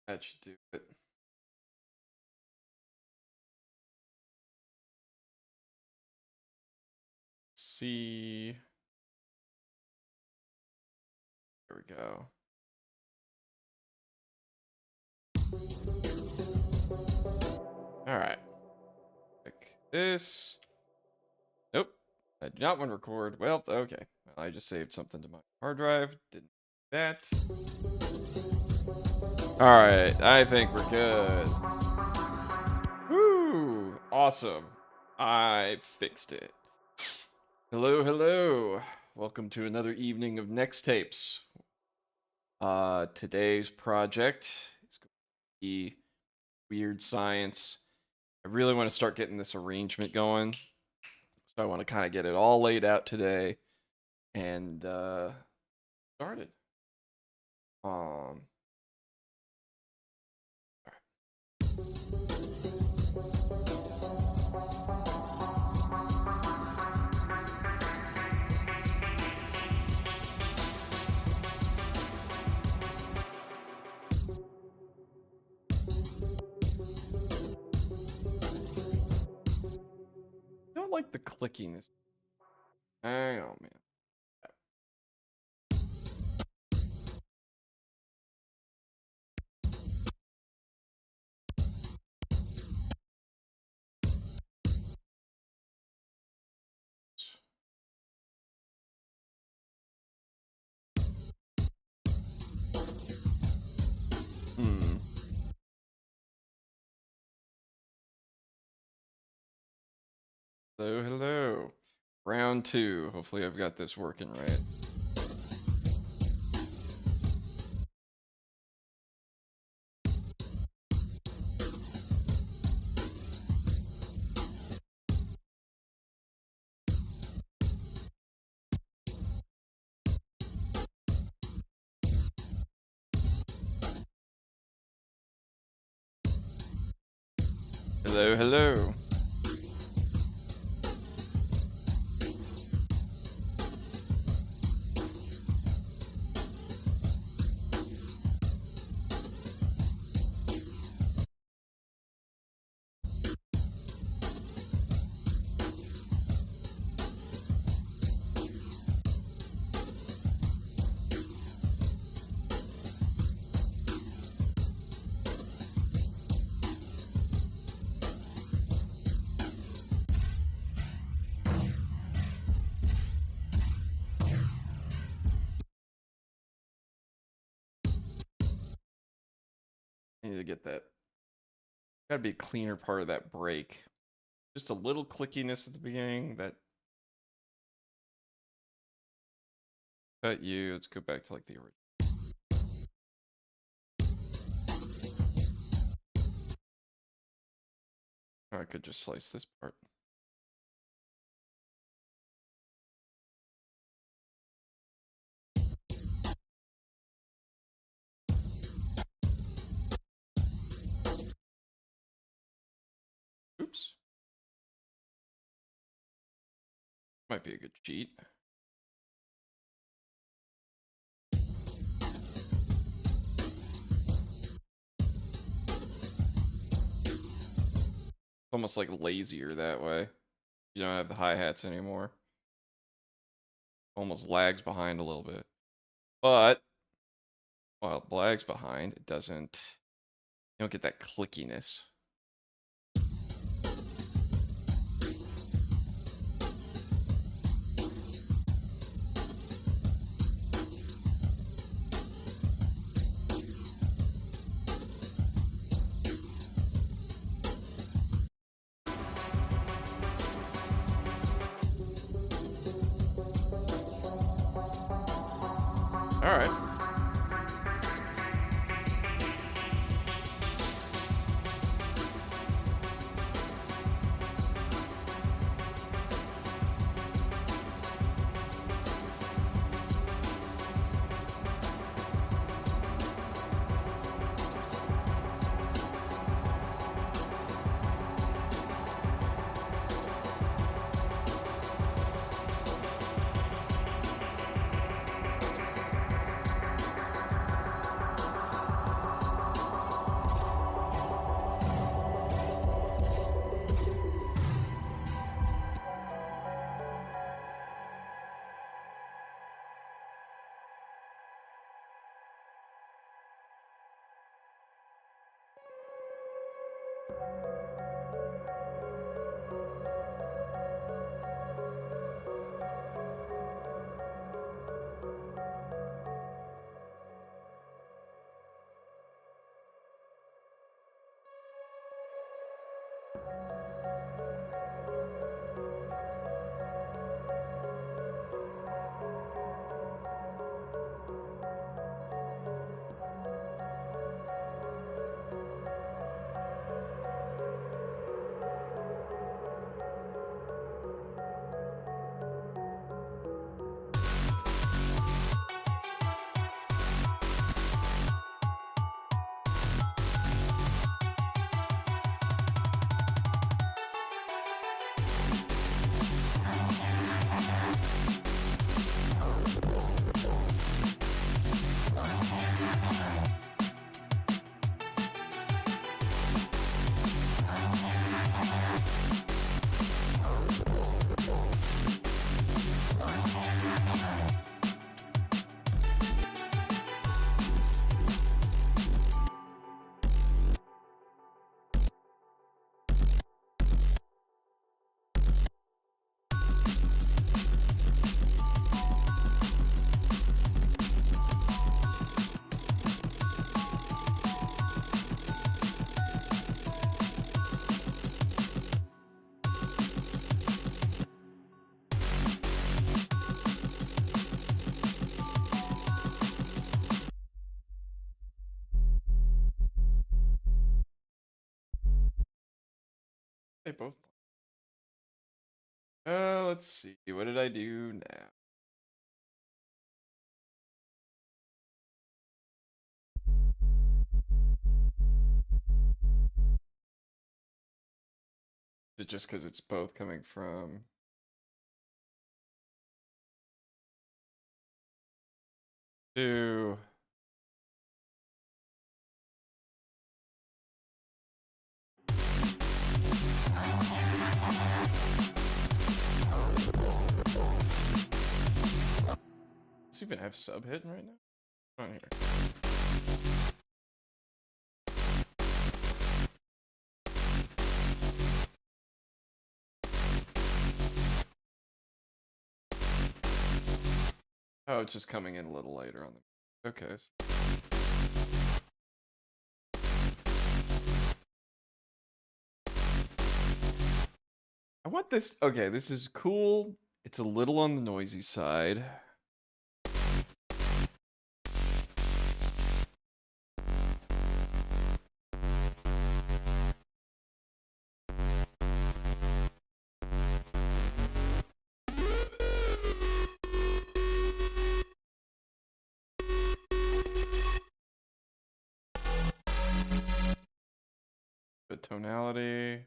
That should do it. See. There we go. All right. Click this. Nope. I do not want to record. Well, okay. Well, I just saved something to my hard drive. Didn't do that. All right. I think we're good. Woo! Awesome. I fixed it. Hello, hello. Welcome to another evening of Nextapes. Today's project is going to be weird science. I really want to start getting this arrangement going. So I want to kind of get it all laid out today and started. I don't like the clickiness. Hang on, man. Hello, hello. Round 2. Hopefully I've got this working right. Hello, hello. I need to get that. Gotta be a cleaner part of that break. Just a little clickiness at the beginning. That cut you. Let's go back to like the original. Or I could just slice this part. Oops. Might be a good cheat. It's almost like lazier that way. You don't have the hi-hats anymore. Almost lags behind a little bit. But while it lags behind, it doesn't, you don't get that clickiness. All right. They both. Let's see. What did I do now? Is it just because it's both coming from? Two. Does it even have Subhit right now? On here. Oh, it's just coming in a little later on the. Okay. I want this. Okay, this is cool. It's a little on the noisy side. Good tonality.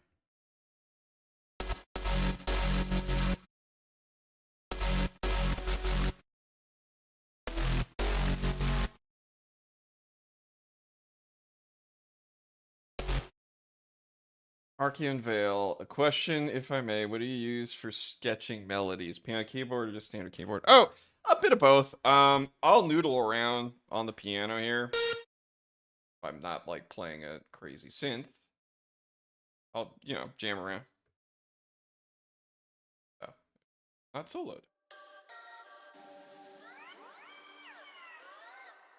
Archean Veil, a question, if I may. What do you use for sketching melodies? Piano keyboard or just standard keyboard? Oh, a bit of both. I'll noodle around on the piano here. If I'm not like playing a crazy synth, I'll, jam around. Oh, not soloed.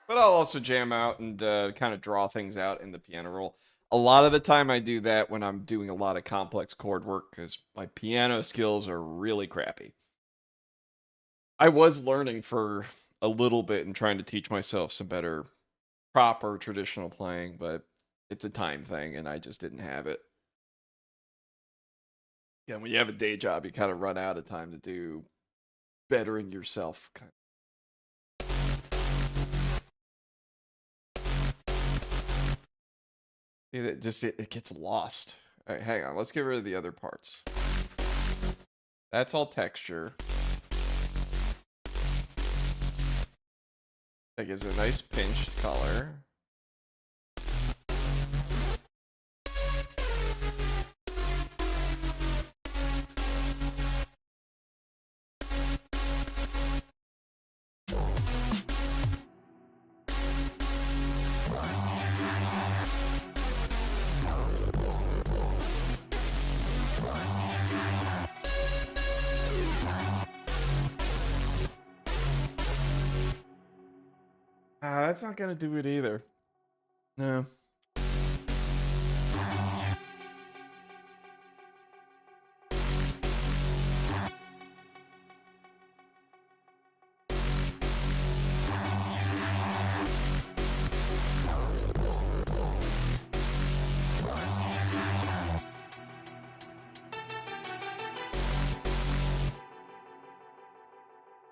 But I'll also jam out and kind of draw things out in the piano roll. A lot of the time I do that when I'm doing a lot of complex chord work because my piano skills are really crappy. I was learning for a little bit and trying to teach myself some better proper traditional playing, but it's a time thing and I just didn't have it. Yeah, when you have a day job, you kind of run out of time to do bettering yourself. It gets lost. All right, hang on. Let's get rid of the other parts. That's all texture. That gives it a nice pinched color. that's not gonna do it either. No.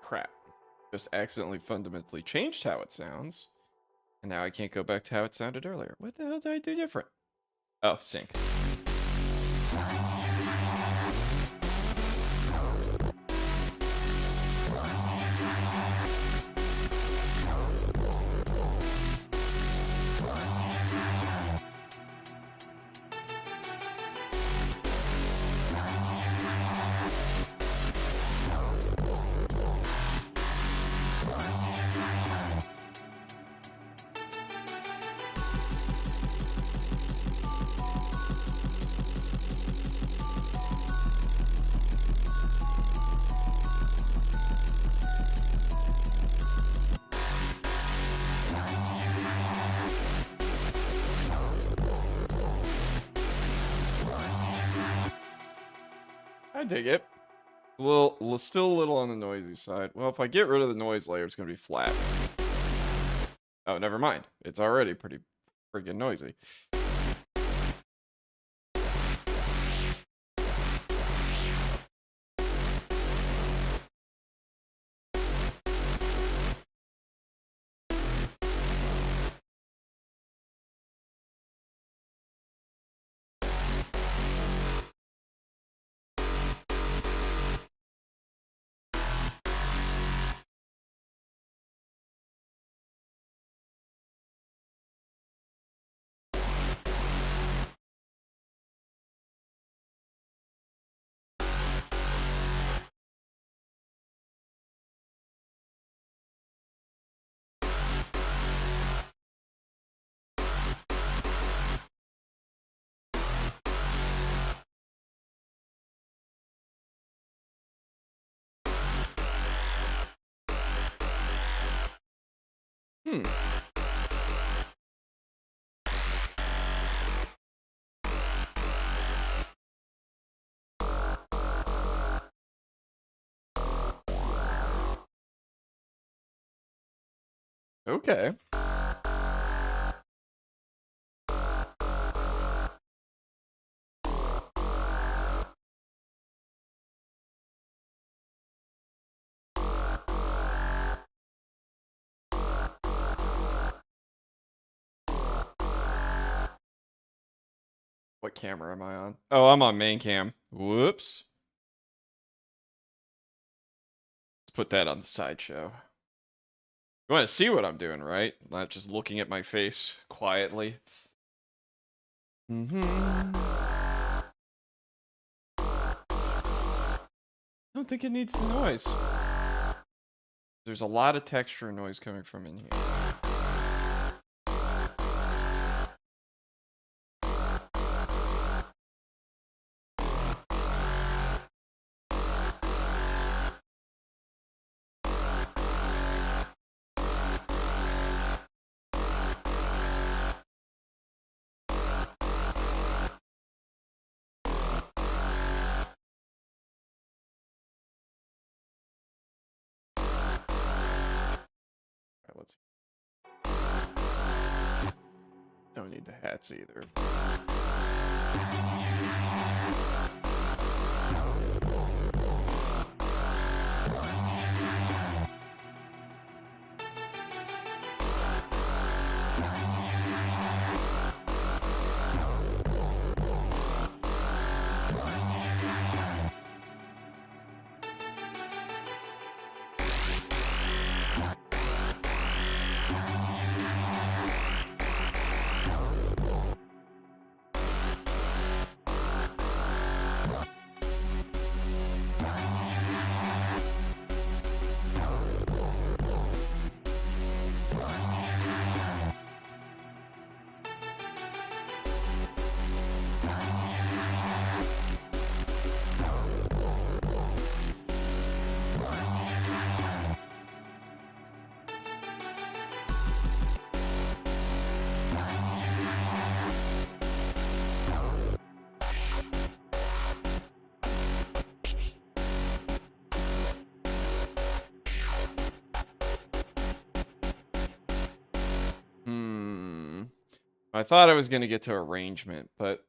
Crap. Just accidentally fundamentally changed how it sounds. And now I can't go back to how it sounded earlier. What the hell did I do different? Oh, sync. I dig it. Still a little on the noisy side. Well, if I get rid of the noise layer, it's gonna be flat. Oh, never mind. It's already pretty friggin' noisy. Hmm. Okay. What camera am I on? Oh, I'm on main cam. Whoops. Let's put that on the sideshow. You want to see what I'm doing, right? Not just looking at my face quietly. I don't think it needs the noise. There's a lot of texture and noise coming from in here. Let's. Don't need the hats either. I thought I was going to get to arrangement, but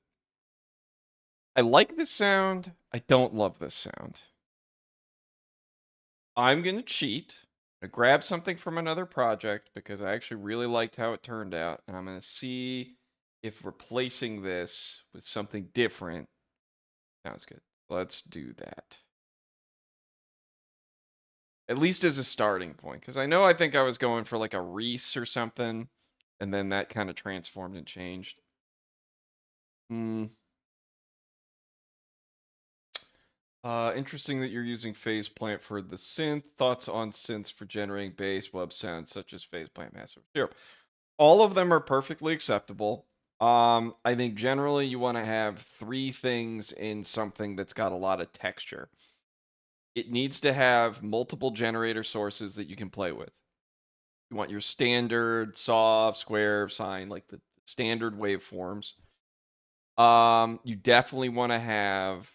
I like this sound. I don't love this sound. I'm going to cheat. I'm going to grab something from another project because I actually really liked how it turned out. And I'm going to see if replacing this with something different sounds good. Let's do that. At least as a starting point. Because I think I was going for like a Reese or something. And then that kind of transformed and changed. Interesting that you're using phase plant for the synth. Thoughts on synths for generating bass web sounds such as phase plant master. Sure. All of them are perfectly acceptable. I think generally you want to have 3 things in something that's got a lot of texture. It needs to have multiple generator sources that you can play with. You want your standard soft, square, sine, like the standard waveforms. You definitely want to have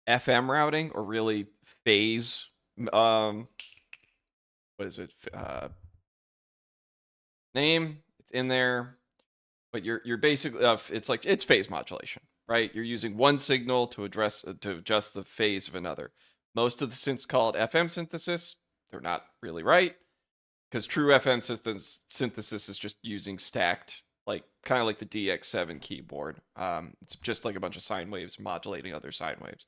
FM routing or really phase. What is it? Name. It's in there, but you're basically it's phase modulation, right? You're using one signal to adjust the phase of another. Most of the synths call it FM synthesis. They're not really right because true FM synthesis is just using stacked, like kind of like the DX7 keyboard. It's just like a bunch of sine waves modulating other sine waves.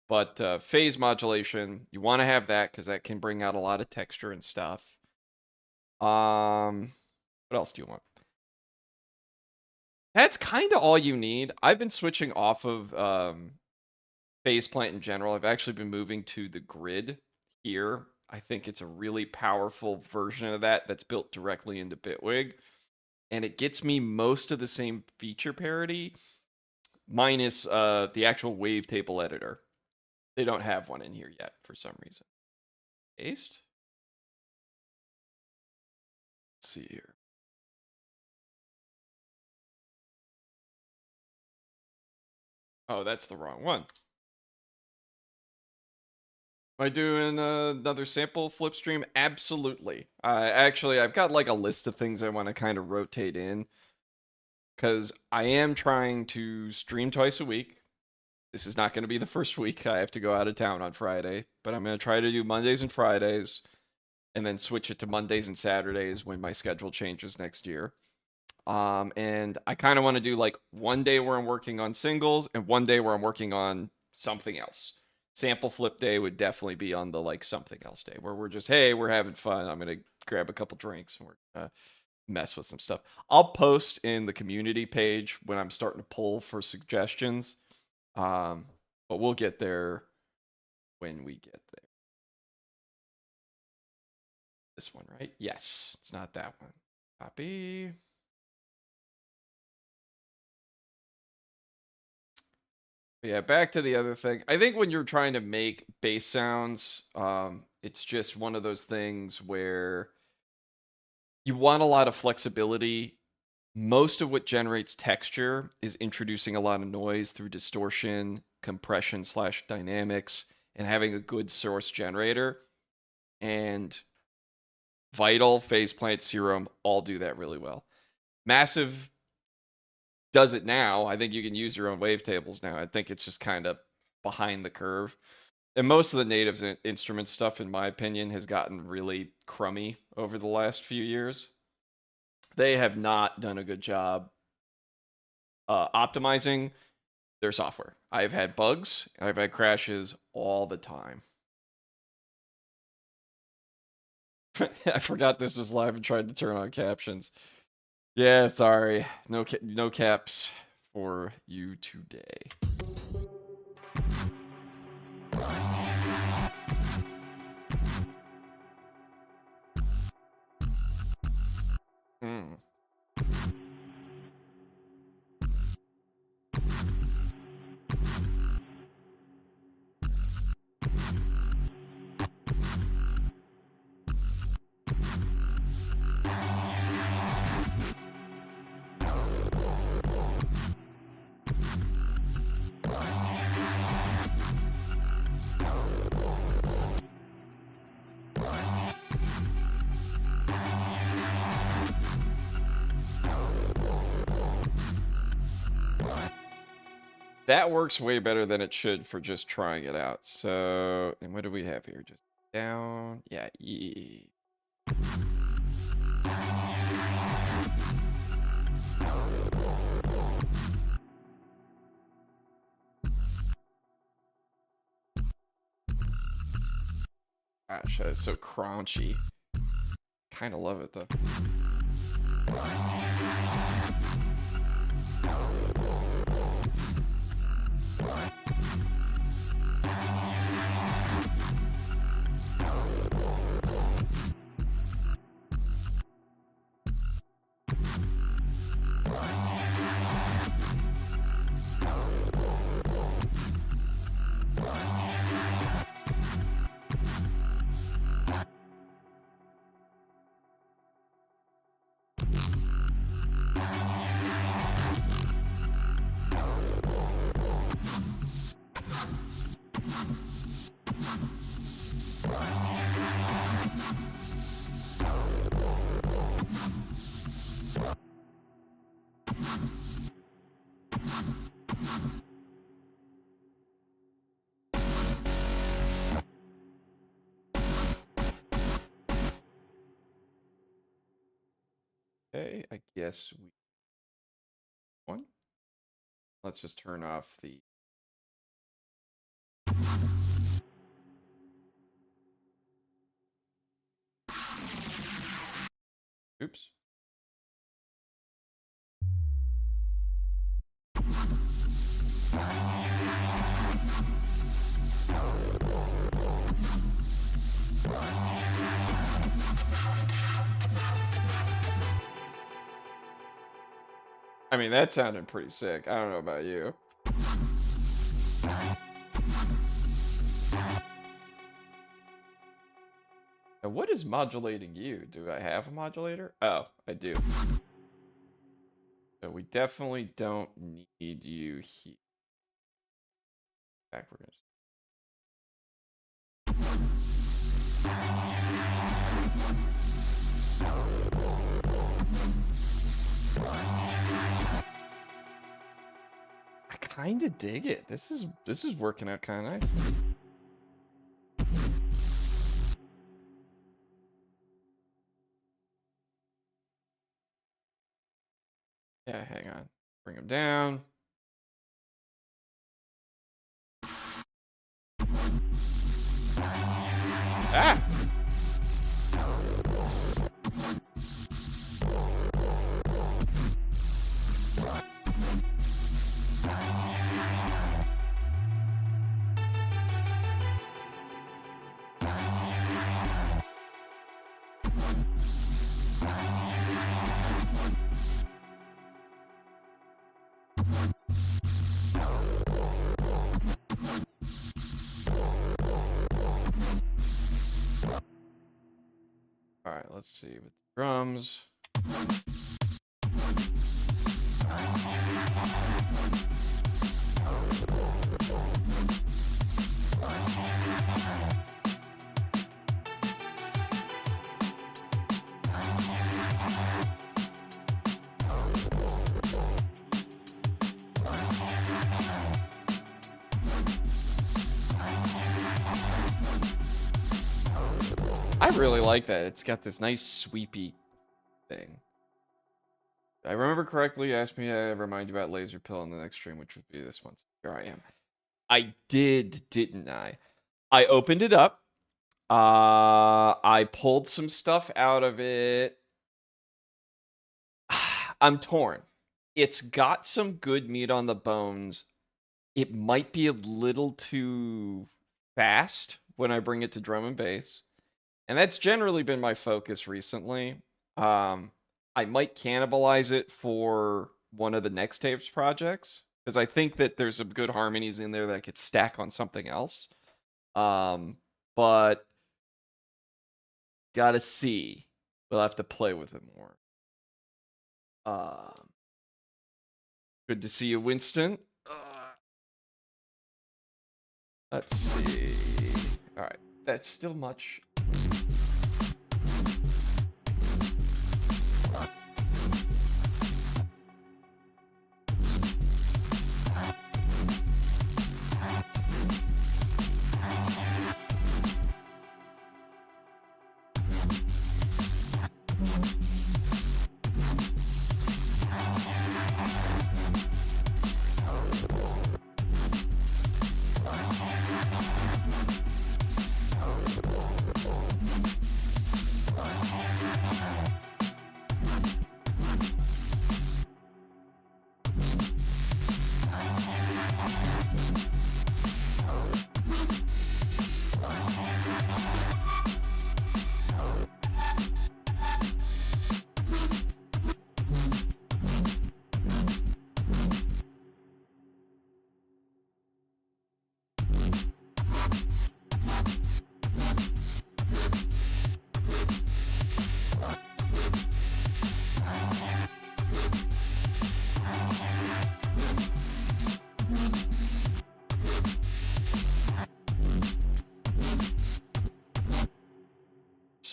But phase modulation, you want to have that because that can bring out a lot of texture and stuff. What else do you want? That's kind of all you need. I've been switching off of phase plant in general. I've actually been moving to the grid here. I think it's a really powerful version of that that's built directly into Bitwig. And it gets me most of the same feature parity, minus the actual wavetable editor. They don't have one in here yet for some reason. Paste? Let's see here. Oh, that's the wrong one. Am I doing another sample flip stream? Absolutely. Actually, I've got like a list of things I want to kind of rotate in because I am trying to stream twice a week. This is not going to be the first week. I have to go out of town on Friday, but I'm going to try to do Mondays and Fridays and then switch it to Mondays and Saturdays when my schedule changes next year. And I kind of want to do like one day where I'm working on singles and one day where I'm working on something else. Sample flip day would definitely be on the like something else day where we're just, hey, we're having fun. I'm going to grab a couple drinks and we're going to mess with some stuff. I'll post in the community page when I'm starting to pull for suggestions. But we'll get there when we get there. This one, right? Yes, it's not that one. Copy. Yeah, back to the other thing. I think when you're trying to make bass sounds, it's just one of those things where you want a lot of flexibility. Most of what generates texture is introducing a lot of noise through distortion, compression / dynamics, and having a good source generator. And Vital, Phase Plant, Serum all do that really well. Massive does it now. I think you can use your own wavetables now. I think it's just kind of behind the curve. And most of the native instrument stuff, in my opinion, has gotten really crummy over the last few years. They have not done a good job optimizing their software. I've had bugs. I've had crashes all the time. I forgot this was live and tried to turn on captions. Yeah, sorry. No caps for you today. That works way better than it should for just trying it out. So, and what do we have here? Just down. Yeah, E. Gosh, that is so crunchy. Kind of love it though. Okay, I guess we one. Let's just turn off the oops. I mean, that sounded pretty sick. I don't know about you. Now, what is modulating you? Do I have a modulator? Oh, I do. So we definitely don't need you here. In fact, we're gonna. I kind of dig it. This is working out kind of nice. Yeah, hang on. Bring him down. Ah! All right, let's see with the drums. I really like that. It's got this nice sweepy thing. I remember correctly, you asked me to remind you about Laser Pill in the next stream, which would be this one. So here I am. I did, didn't I? I opened it up. I pulled some stuff out of it. I'm torn. It's got some good meat on the bones. It might be a little too fast when I bring it to drum and bass. And that's generally been my focus recently. I might cannibalize it for one of the Nextapes projects, because I think that there's some good harmonies in there that could stack on something else. But gotta see. We'll have to play with it more. Good to see you, Winston. Let's see. All right, that's still much.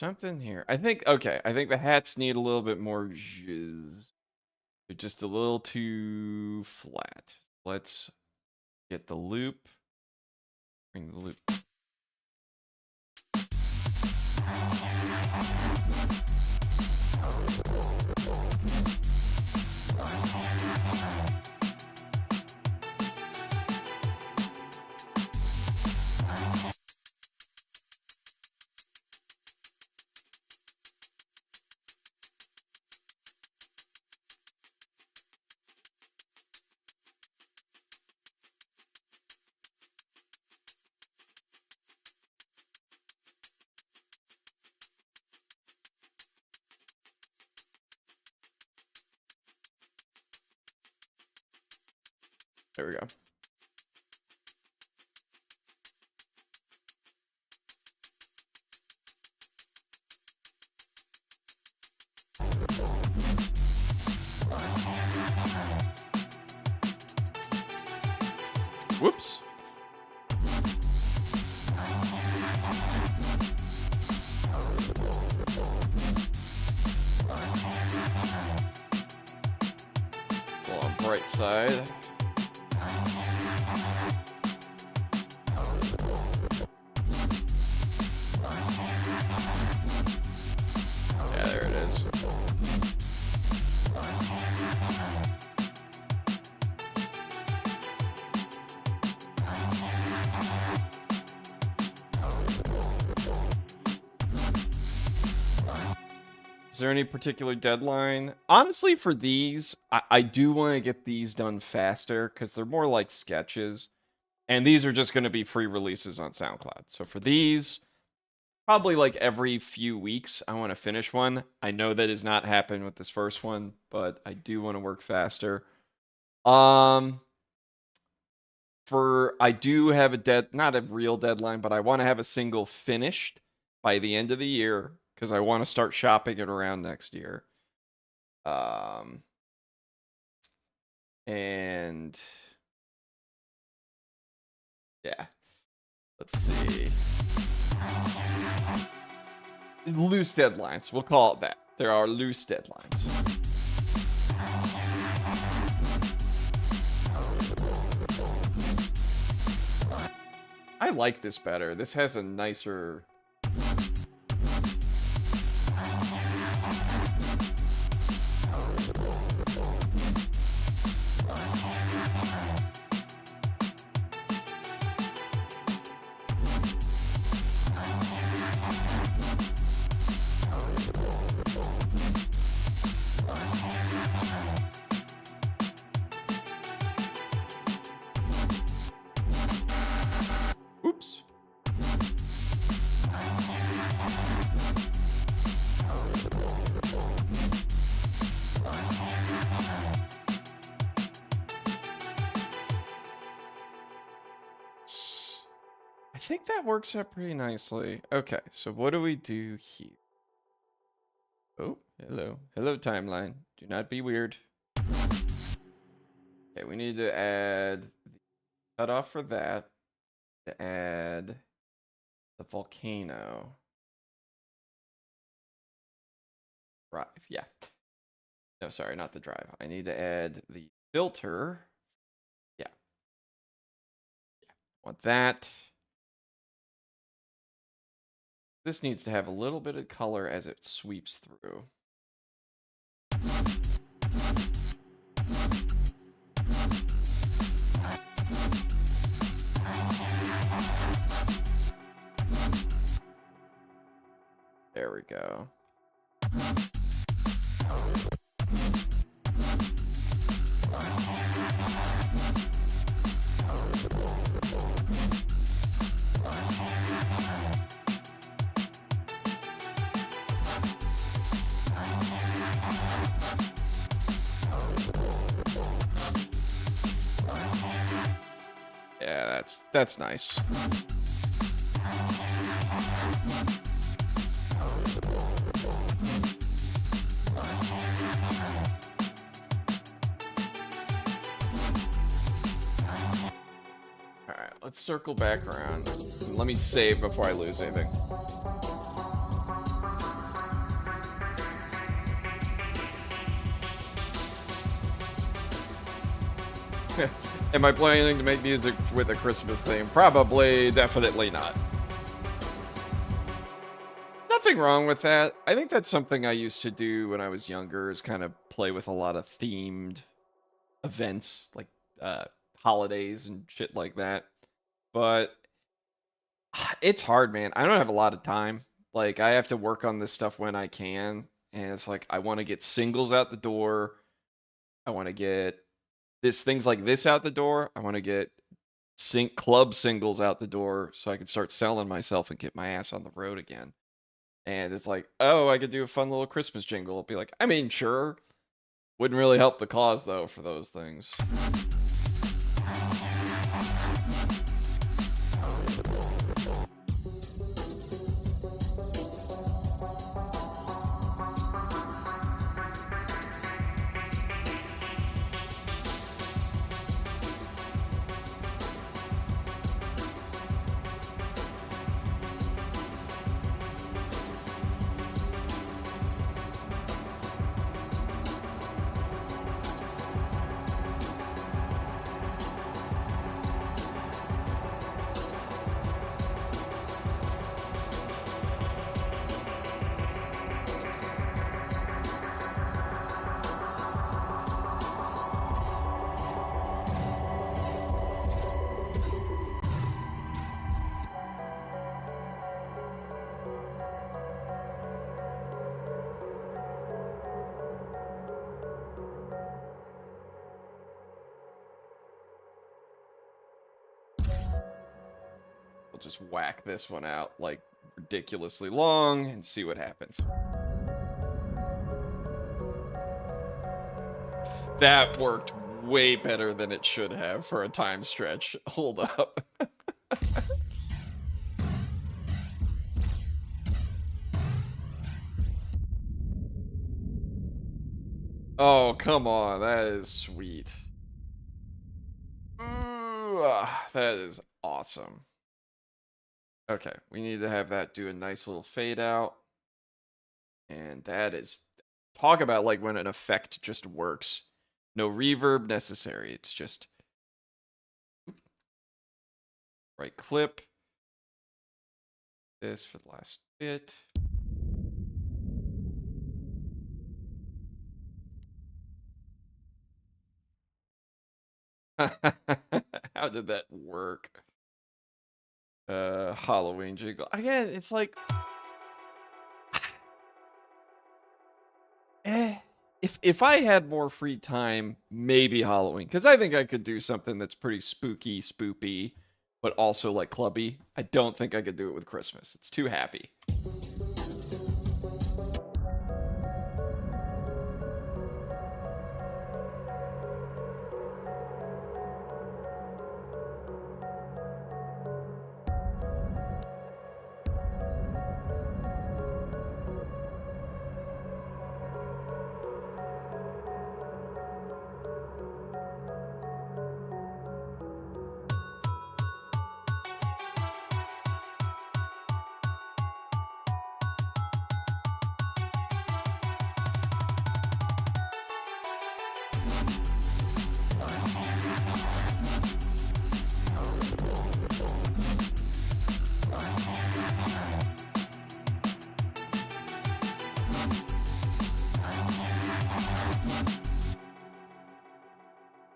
something here? I think, okay, I think the hats need a little bit more zhuzh. They're just a little too flat. Let's get the loop. Bring the loop. There we go. Whoops. Well, on bright side. Yeah, there it is. Is there any particular deadline? Honestly, for these, I do want to get these done faster because they're more like sketches. And these are just going to be free releases on SoundCloud. So for these, probably like every few weeks, I want to finish one. I know that has not happened with this first one, but I do want to work faster. I do have not a real deadline, but I want to have a single finished by the end of the year because I want to start shopping it around next year. And yeah, let's see. Loose deadlines. We'll call it that. There are loose deadlines. I like this better. This has a nicer... Oops. I think that works out pretty nicely. Okay, so what do we do here? Oh, hello. Hello, timeline. Do not be weird. Okay, we need to add the cutoff for that. To add the volcano. Drive, yeah. No, sorry, not the drive. I need to add the filter. Yeah. Want that. This needs to have a little bit of color as it sweeps through. There we go. Yeah, that's nice. Alright, let's circle back around. Let me save before I lose anything. Am I planning to make music with a Christmas theme? Probably, definitely not. Nothing wrong with that. I think that's something I used to do when I was younger, is kind of play with a lot of themed events, like uh, holidays and shit like that. But it's hard, man. I don't have a lot of time. Like, I have to work on this stuff when I can. And it's like, I want to get singles out the door. I want to get things like this out the door. I want to get club singles out the door so I can start selling myself and get my ass on the road again. And it's like, oh, I could do a fun little Christmas jingle. It'll be like, I mean, sure. Wouldn't really help the cause, though, for those things. We'll just whack this one out like ridiculously long and see what happens. That worked way better than it should have for a time stretch. Hold up. Oh, come on. That is sweet. Ooh, that is awesome. Okay, we need to have that do a nice little fade out. And that is, talk about like when an effect just works. No reverb necessary. It's just right clip. This for the last bit. How did that work? Halloween jingle. Again, it's like if I had more free time, maybe Halloween, because I think I could do something that's pretty spooky, spoopy, but also like clubby. I don't think I could do it with Christmas. It's too happy.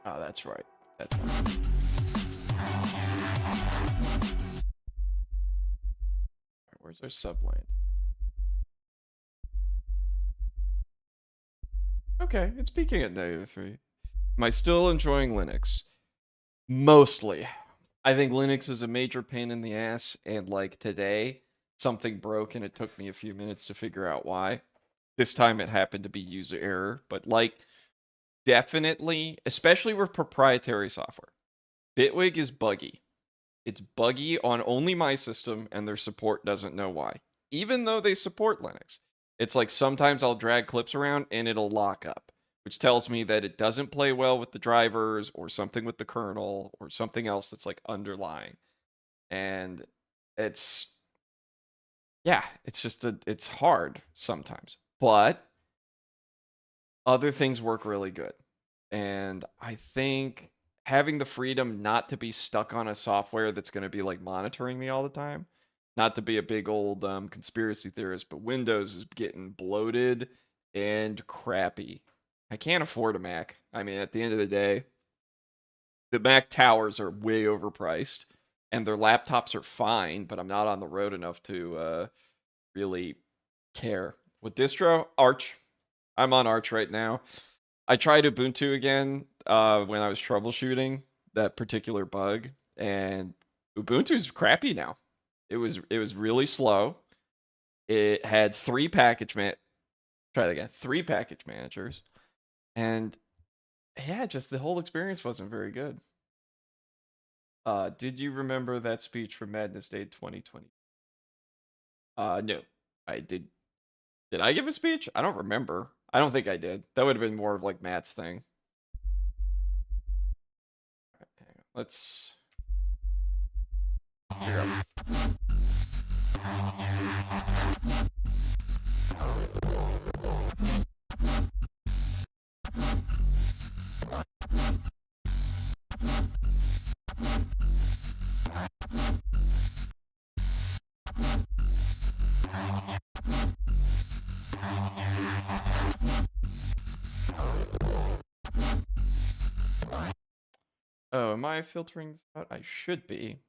Oh, that's right. That's right. Where's our subland? Okay, it's peaking at -3. Am I still enjoying Linux? Mostly. I think Linux is a major pain in the ass, and like today, something broke and it took me a few minutes to figure out why. This time it happened to be user error, but like definitely, especially with proprietary software, Bitwig is buggy. It's buggy on only my system, and their support doesn't know why. Even though they support Linux, it's like sometimes I'll drag clips around and it'll lock up, which tells me that it doesn't play well with the drivers or something with the kernel or something else that's like underlying. And it's, yeah, it's just, it's hard sometimes. But other things work really good. And I think having the freedom not to be stuck on a software that's going to be like monitoring me all the time. Not to be a big old conspiracy theorist, but Windows is getting bloated and crappy. I can't afford a Mac. I mean, at the end of the day, the Mac towers are way overpriced, and their laptops are fine, but I'm not on the road enough to really care. With distro, Arch. I'm on Arch right now. I tried Ubuntu again when I was troubleshooting that particular bug, and Ubuntu's crappy now. It was really slow. It had three package managers, and yeah, just the whole experience wasn't very good. Did you remember that speech from Madness Day 2020? No, I did. Did I give a speech? I don't remember. I don't think I did. That would have been more of like Matt's thing. Right, hang on. Let's. Here we go. Oh, am I filtering this out? I should be.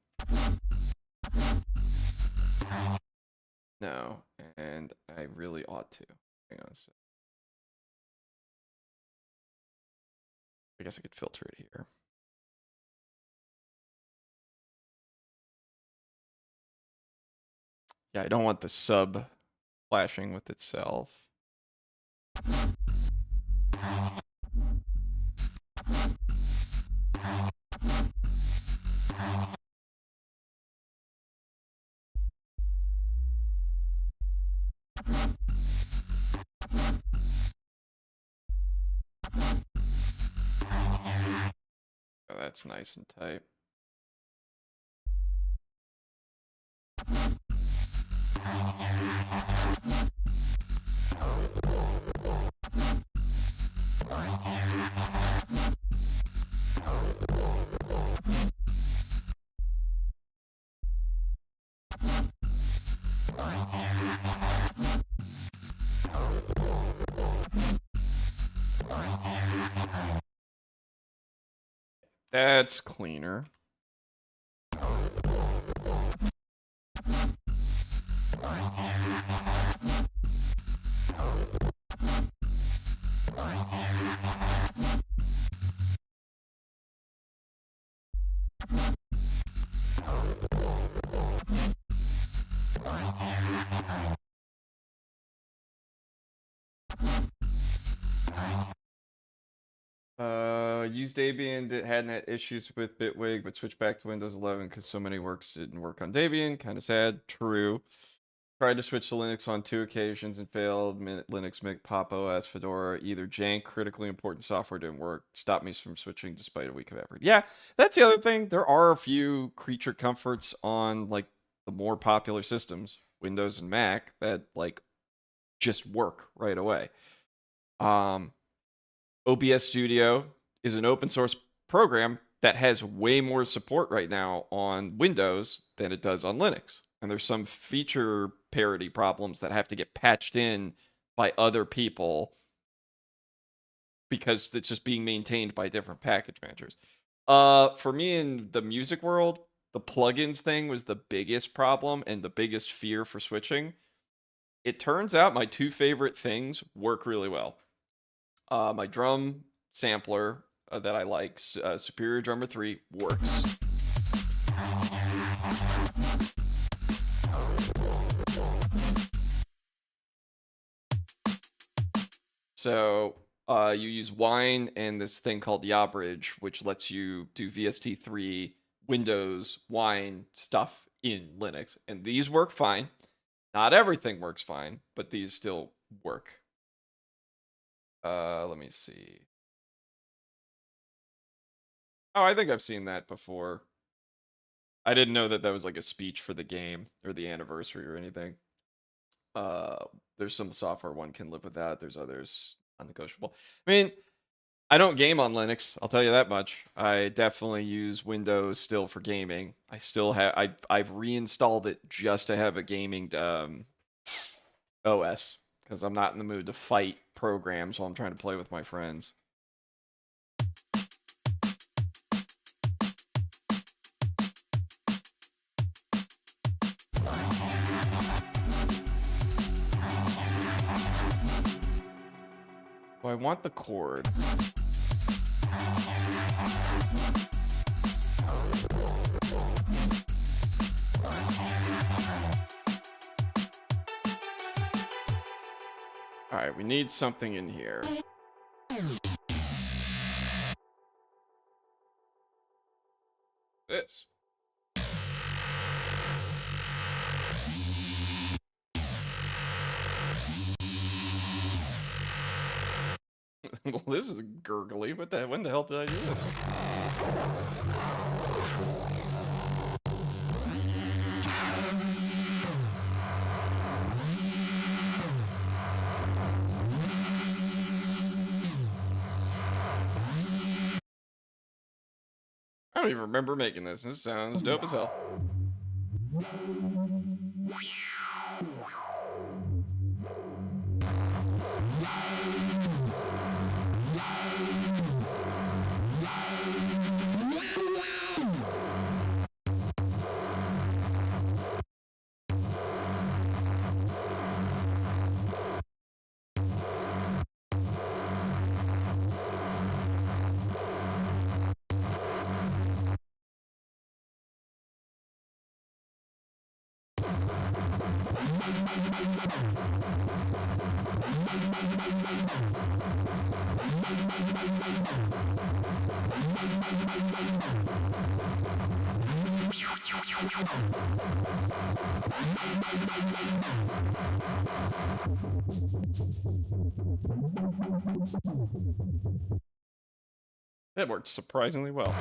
No, and I really ought to. Hang on a sec. I guess I could filter it here. Yeah, I don't want the sub flashing with itself. Oh, that's nice and tight. That's cleaner. Used Debian that hadn't had issues with Bitwig, but switched back to Windows 11 because so many works didn't work on Debian. Kind of sad. True. Tried to switch to Linux on 2 occasions and failed. Linux, Mint, Pop OS, Fedora, either jank, critically important software didn't work. Stopped me from switching despite a week of effort. Yeah, that's the other thing. There are a few creature comforts on like the more popular systems, Windows and Mac, that like just work right away. OBS Studio is an open source program that has way more support right now on Windows than it does on Linux. And there's some feature parity problems that have to get patched in by other people because it's just being maintained by different package managers. For me in the music world, the plugins thing was the biggest problem and the biggest fear for switching. It turns out my two favorite things work really well. My drum sampler that I like, Superior Drummer 3, works. So you use Wine and this thing called YaBridge, which lets you do VST3, Windows, Wine stuff in Linux. And these work fine. Not everything works fine, but these still work. Let me see. Oh, I think I've seen that before. I didn't know that that was like a speech for the game or the anniversary or anything. There's some software one can live without. There's others unnegotiable. I mean, I don't game on Linux. I'll tell you that much. I definitely use Windows still for gaming. I still have. I've reinstalled it just to have a gaming OS because I'm not in the mood to fight programs while I'm trying to play with my friends. Well, I want the chord. All right, we need something in here. This. Well, this is gurgly. When the hell did I do this? I don't even remember making this. This sounds dope as hell. That worked surprisingly well.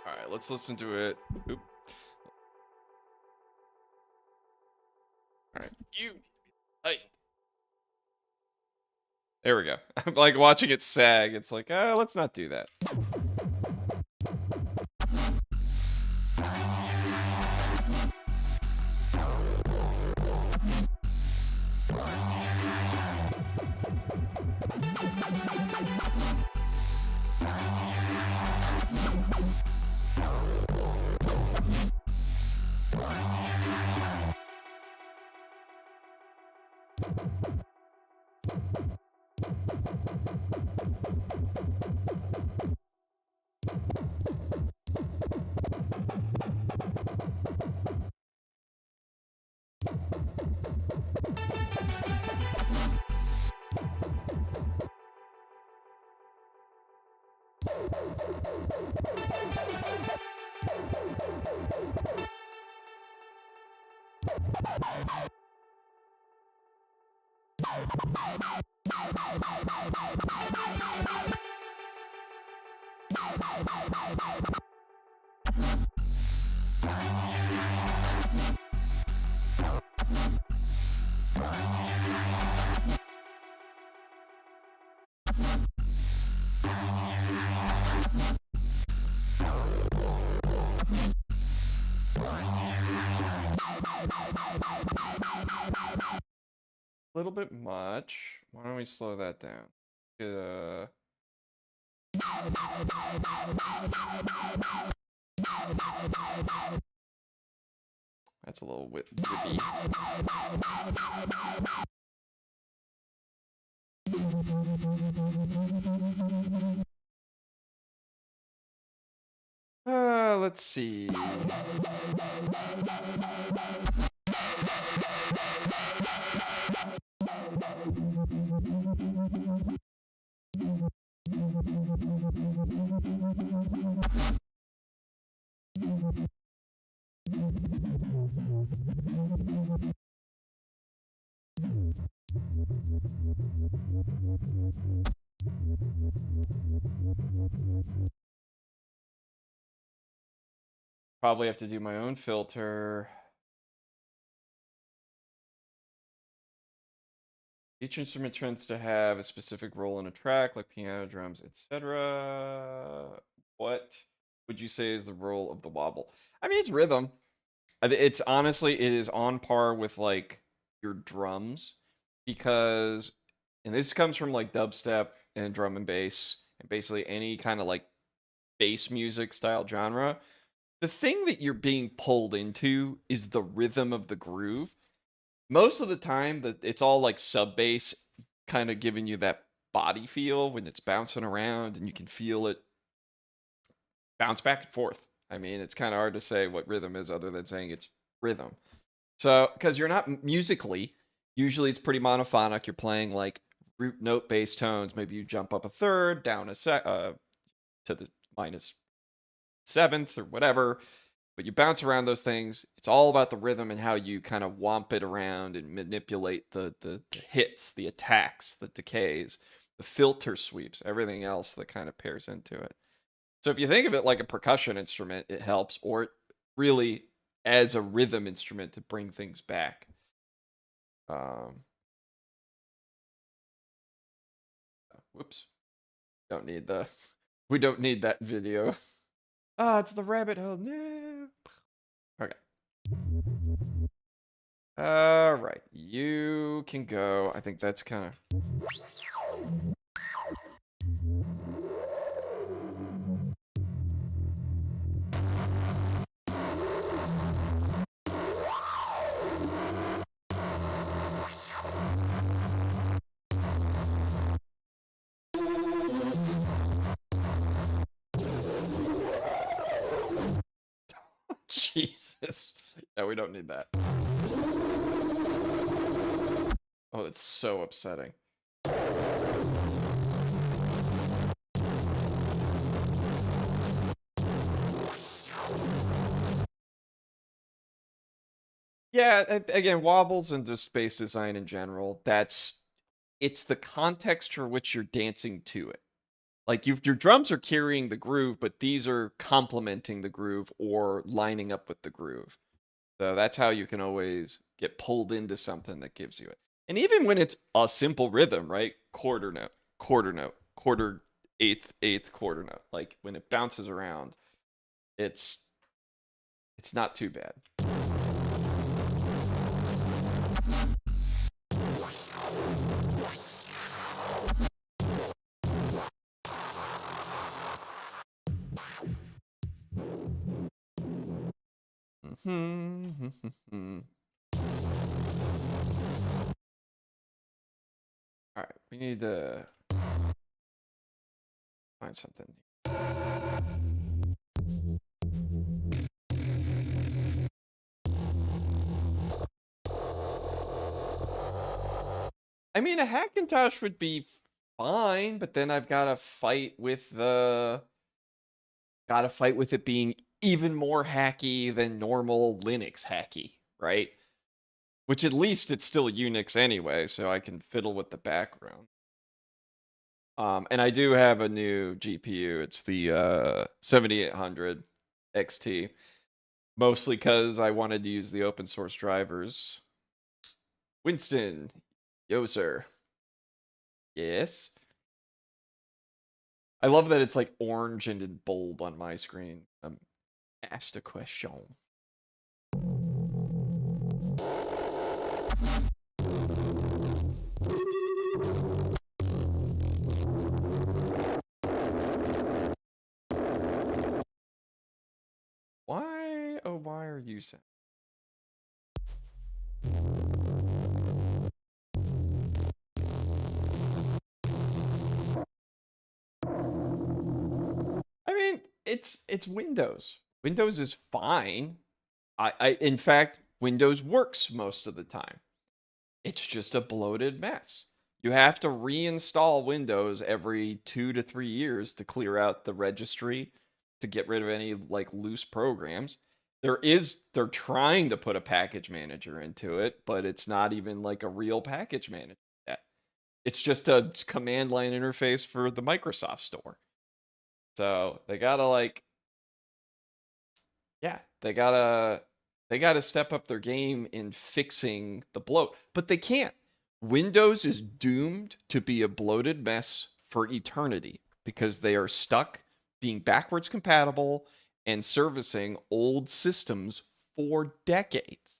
Alright, let's listen to it. Oop. Alright, you. Hey. There we go. I'm like watching it sag. It's like, let's not do that. little bit much. Why don't we slow that down? That's a little whippy. Let's see. Probably have to do my own filter. Each instrument tends to have a specific role in a track, like piano, drums, etc. What would you say is the role of the wobble? I mean, it's rhythm. It's honestly, it is on par with like your drums because, and this comes from like dubstep and drum and bass and basically any kind of like bass music style genre. The thing that you're being pulled into is the rhythm of the groove. Most of the time, that it's all like sub bass, kind of giving you that body feel when it's bouncing around, and you can feel it bounce back and forth. I mean, it's kind of hard to say what rhythm is other than saying it's rhythm. So, because you're not musically, usually it's pretty monophonic. You're playing like root note bass tones. Maybe you jump up a third, down a to the minus seventh or whatever. But you bounce around those things. It's all about the rhythm and how you kind of womp it around and manipulate the hits, the attacks, the decays, the filter sweeps, everything else that kind of pairs into it. So if you think of it like a percussion instrument, it helps, or really as a rhythm instrument to bring things back. Whoops. We don't need that video. Ah, it's the rabbit hole. No. Okay. All right, you can go. I think that's kind of. Jesus. Yeah, we don't need that. Oh, it's so upsetting. Yeah, again, wobbles and just bass design in general, it's the context for which you're dancing to it. Like your drums are carrying the groove, but these are complementing the groove or lining up with the groove. So that's how you can always get pulled into something that gives you it. And even when it's a simple rhythm, right? Quarter note, quarter note, quarter, eighth, quarter note. Like when it bounces around, it's not too bad. All right, we need to find something. I mean, a Hackintosh would be fine, but then I've got to fight with it being even more hacky than normal Linux hacky, right? Which at least it's still Unix anyway, so I can fiddle with the background. And I do have a new GPU. It's the 7800 XT. Mostly because I wanted to use the open source drivers. Winston, yo sir. Yes. I love that it's like orange and in bold on my screen. Asked a question. review sound. I mean, it's Windows. Windows is fine. In fact, Windows works most of the time. It's just a bloated mess. You have to reinstall Windows every 2 to 3 years to clear out the registry, to get rid of any like loose programs. They're trying to put a package manager into it, but it's not even like a real package manager yet. It's just a command line interface for the Microsoft Store. So they gotta like, yeah, they gotta step up their game in fixing the bloat, but they can't. Windows is doomed to be a bloated mess for eternity because they are stuck being backwards compatible and servicing old systems for decades.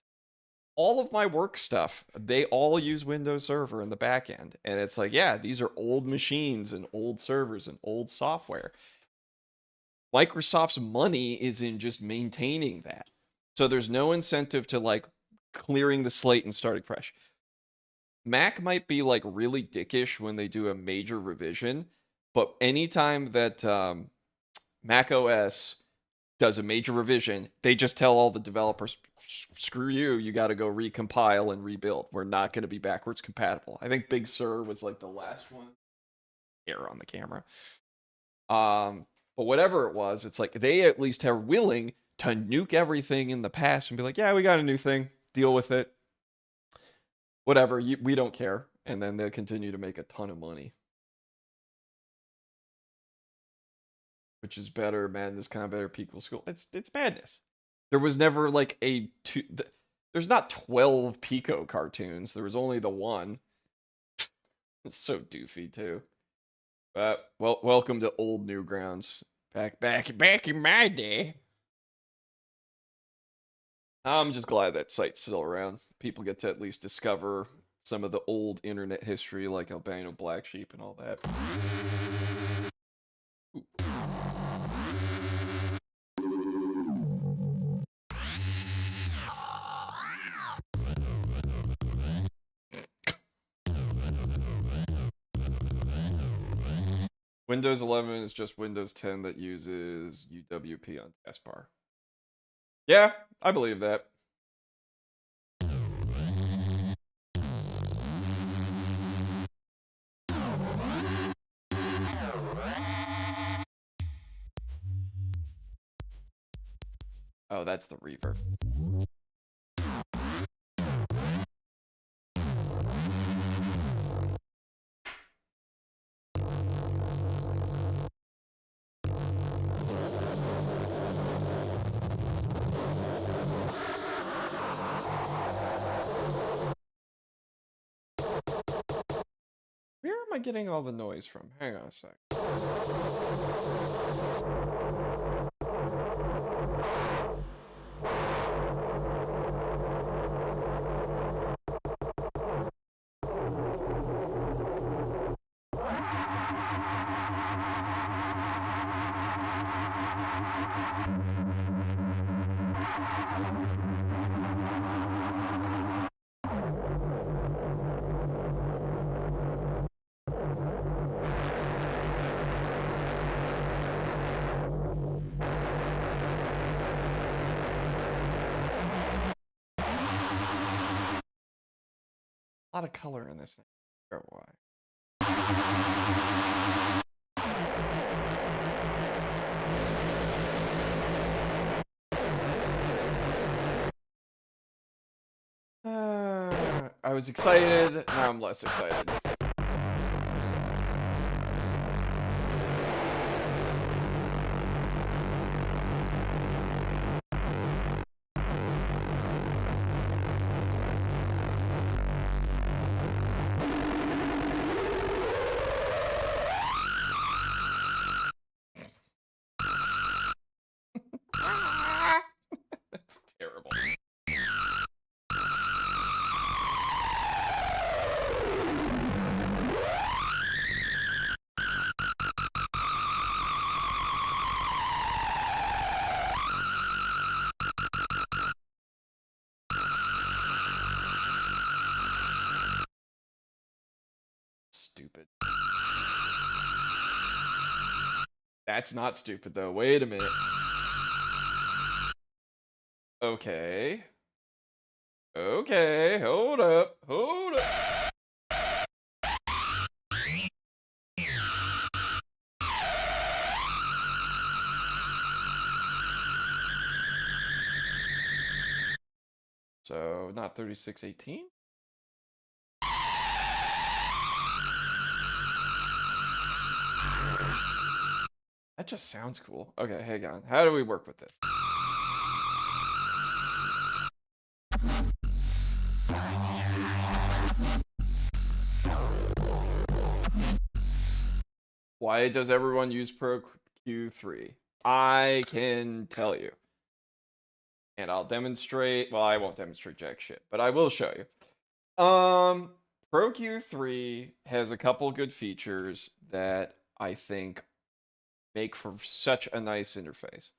All of my work stuff, they all use Windows Server in the back end. And it's like, yeah, these are old machines and old servers and old software. Microsoft's money is in just maintaining that. So there's no incentive to like clearing the slate and starting fresh. Mac might be like really dickish when they do a major revision, but anytime that Mac OS does a major revision, they just tell all the developers, screw you, you got to go recompile and rebuild. We're not going to be backwards compatible. I think Big Sur was like the last one. Error on the camera. But whatever it was, it's like they at least are willing to nuke everything in the past and be like, yeah, we got a new thing. Deal with it. Whatever, we don't care. And then they'll continue to make a ton of money. Which is better, madness, kind of better, Pico School. It's madness. There was never like there's not 12 Pico cartoons. There was only the one. It's so doofy too. But welcome to old Newgrounds. Back in my day. I'm just glad that site's still around. People get to at least discover some of the old internet history, like Albino Black Sheep and all that. Ooh. Windows 11 is just Windows 10 that uses UWP on taskbar. Yeah, I believe that. Oh, that's the reverb. Where am I getting all the noise from? Hang on a sec. A lot of color in this. I don't know why. I was excited, now I'm less excited. That's terrible. stupid. That's not stupid, though. Wait a minute. Okay. Okay, hold up. Hold up. So, not 3618? That just sounds cool. Okay, hang on. How do we work with this? Why does everyone use Pro Q3? I can tell you. And I'll demonstrate. Well, I won't demonstrate jack shit, but I will show you. Pro Q3 has a couple good features that I think make for such a nice interface.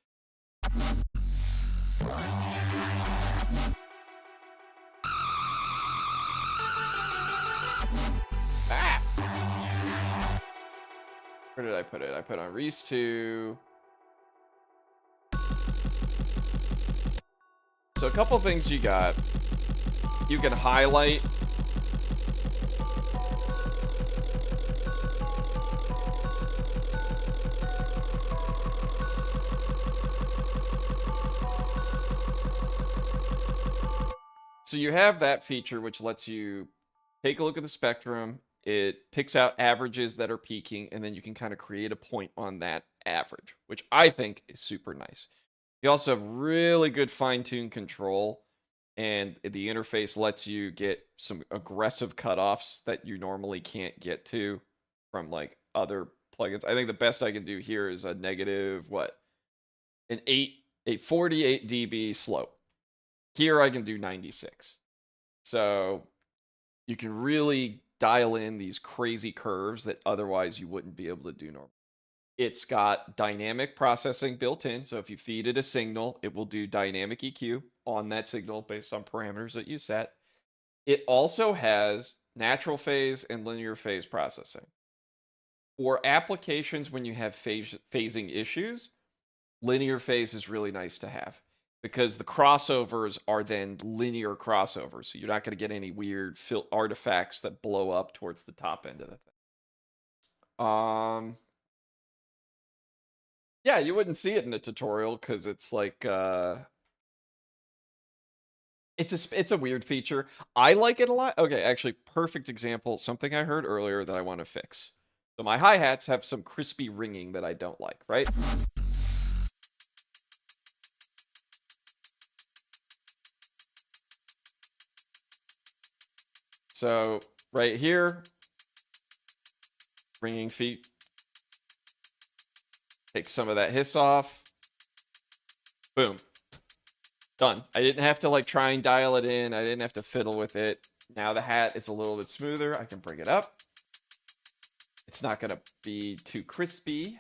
Ah! Where did I put it? I put on Reese 2. So a couple things you got. You can highlight. So you have that feature, which lets you take a look at the spectrum. It picks out averages that are peaking, and then you can kind of create a point on that average, which I think is super nice. You also have really good fine-tune control, and the interface lets you get some aggressive cutoffs that you normally can't get to from like other plugins. I think the best I can do here is a negative, what? A 48 dB slope. Here I can do 96. So you can really dial in these crazy curves that otherwise you wouldn't be able to do normally. It's got dynamic processing built in. So if you feed it a signal, it will do dynamic EQ on that signal based on parameters that you set. It also has natural phase and linear phase processing. For applications when you have phasing issues, linear phase is really nice to have, because the crossovers are then linear crossovers. So you're not going to get any weird artifacts that blow up towards the top end of the thing. Yeah, you wouldn't see it in a tutorial because it's like, it's a weird feature. I like it a lot. Okay, actually, perfect example. Something I heard earlier that I want to fix. So my hi-hats have some crispy ringing that I don't like, right? So right here, ringing feet. Take some of that hiss off. Boom. Done. I didn't have to like try and dial it in. I didn't have to fiddle with it. Now the hat is a little bit smoother. I can bring it up. It's not going to be too crispy.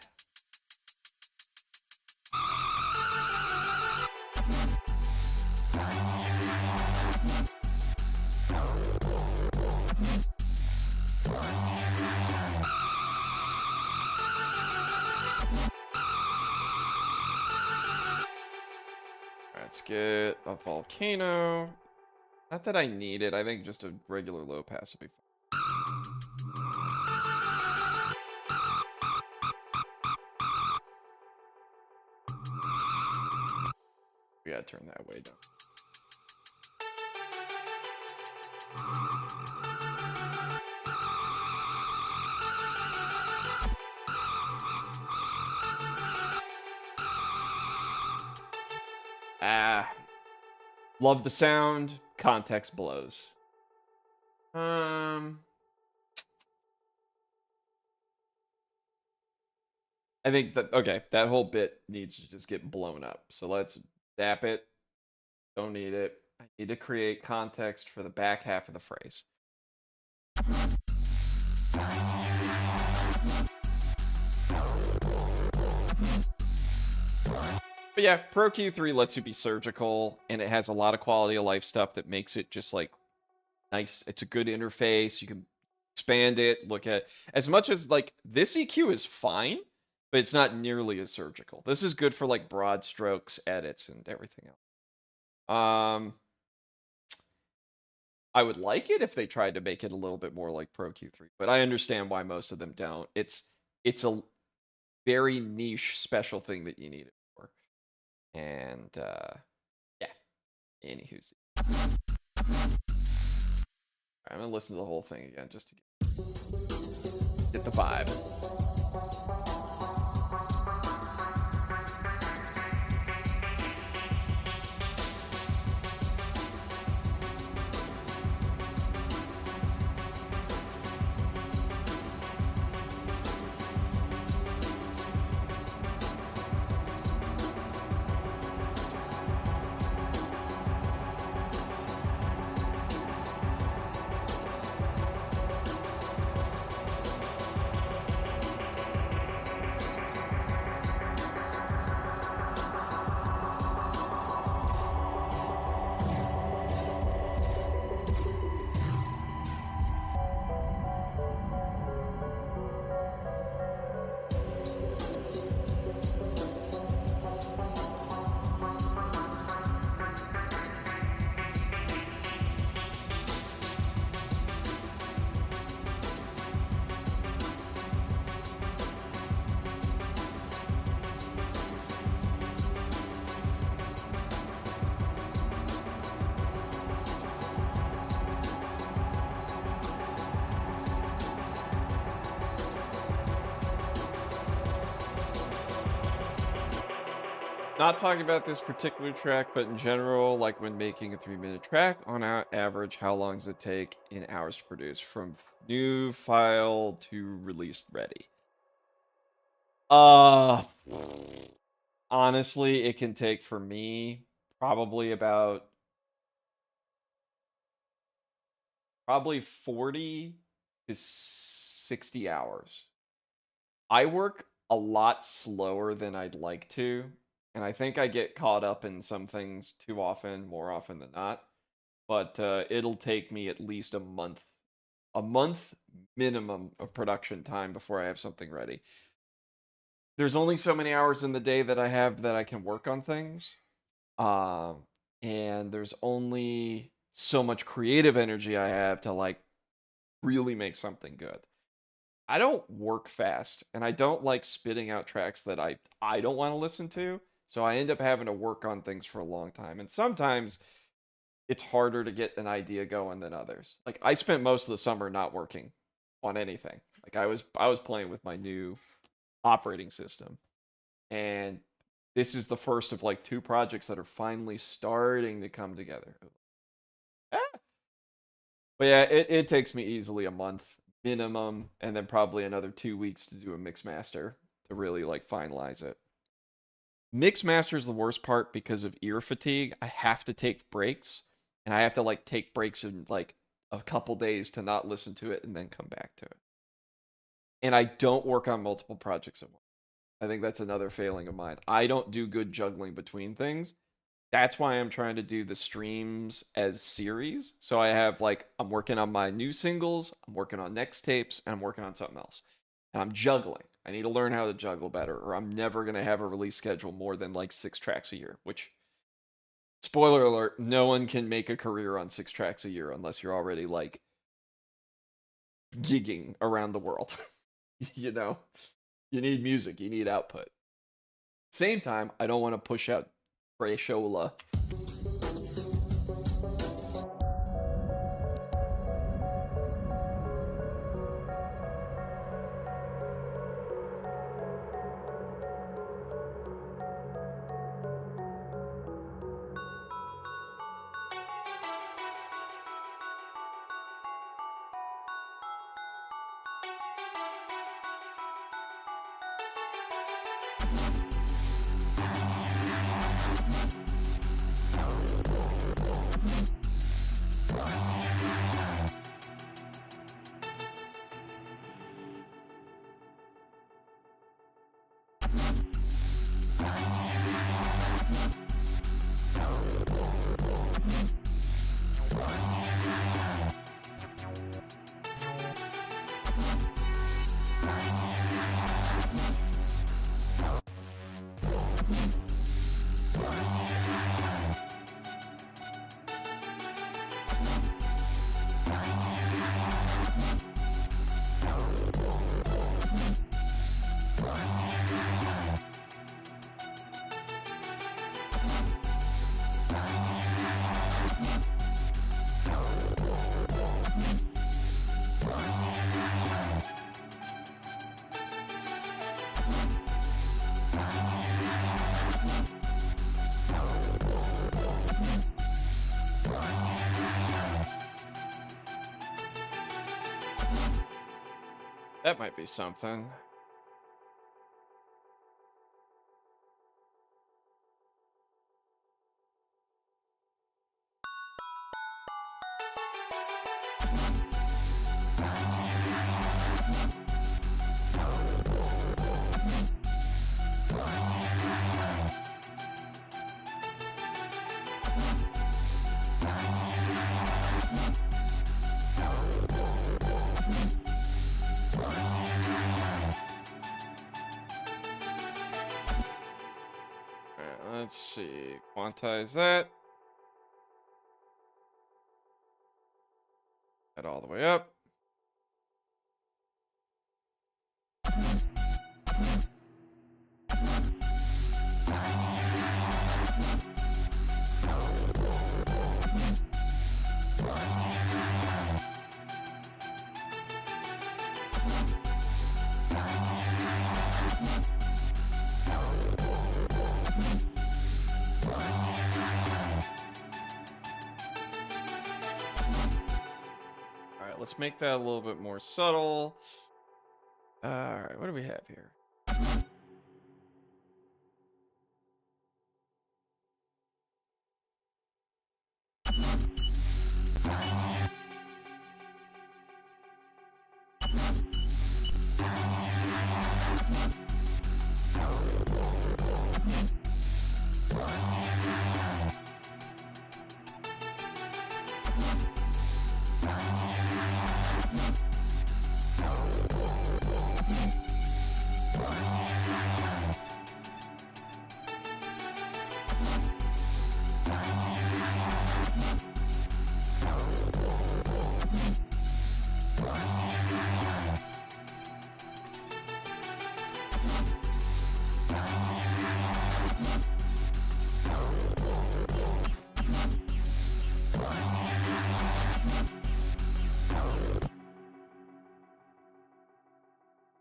Let's get a volcano. Not that I need it. I think just a regular low pass would be fine. We gotta turn that way down. Love the sound. Context blows. I think that, okay, that whole bit needs to just get blown up. So let's zap it. Don't need it. I need to create context for the back half of the phrase. But yeah, Pro Q3 lets you be surgical, and it has a lot of quality of life stuff that makes it just like nice. It's a good interface. You can expand it, look at as much as like this EQ is fine, but it's not nearly as surgical. This is good for like broad strokes, edits, and everything else. I would like it if they tried to make it a little bit more like Pro Q3, but I understand why most of them don't. It's a very niche special thing that you need it for. And yeah. Anywho. I'm gonna listen to the whole thing again just to get the vibe. Not talking about this particular track, but in general, like when making a 3-minute track, on average, how long does it take in hours to produce from new file to release ready? Honestly, it can take for me probably 40 to 60 hours. I work a lot slower than I'd like to, and I think I get caught up in some things too often, more often than not. But it'll take me at least a month minimum of production time before I have something ready. There's only so many hours in the day that I have that I can work on things. And there's only so much creative energy I have to like really make something good. I don't work fast, and I don't like spitting out tracks that I don't want to listen to. So I end up having to work on things for a long time. And sometimes it's harder to get an idea going than others. Like I spent most of the summer not working on anything. Like I was playing with my new operating system. And this is the first of like 2 projects that are finally starting to come together. Ah. But yeah, it takes me easily a month minimum, and then probably another 2 weeks to do a mix master to really like finalize it. Mix master is the worst part because of ear fatigue. I have to take breaks, and I have to like take breaks in like a couple days to not listen to it and then come back to it. And I don't work on multiple projects at once. I think that's another failing of mine. I don't do good juggling between things. That's why I'm trying to do the streams as series. So I have like, I'm working on my new singles, I'm working on Nextapes, and I'm working on something else. And I'm juggling. I need to learn how to juggle better, or I'm never going to have a release schedule more than like 6 tracks a year, which, spoiler alert, no one can make a career on 6 tracks a year unless you're already like gigging around the world. You know, you need music, you need output. Same time, I don't want to push out Brayshola. That might be something. Let's see. Quantize that. That all the way up. Let's make that a little bit more subtle. All right, what do we have here?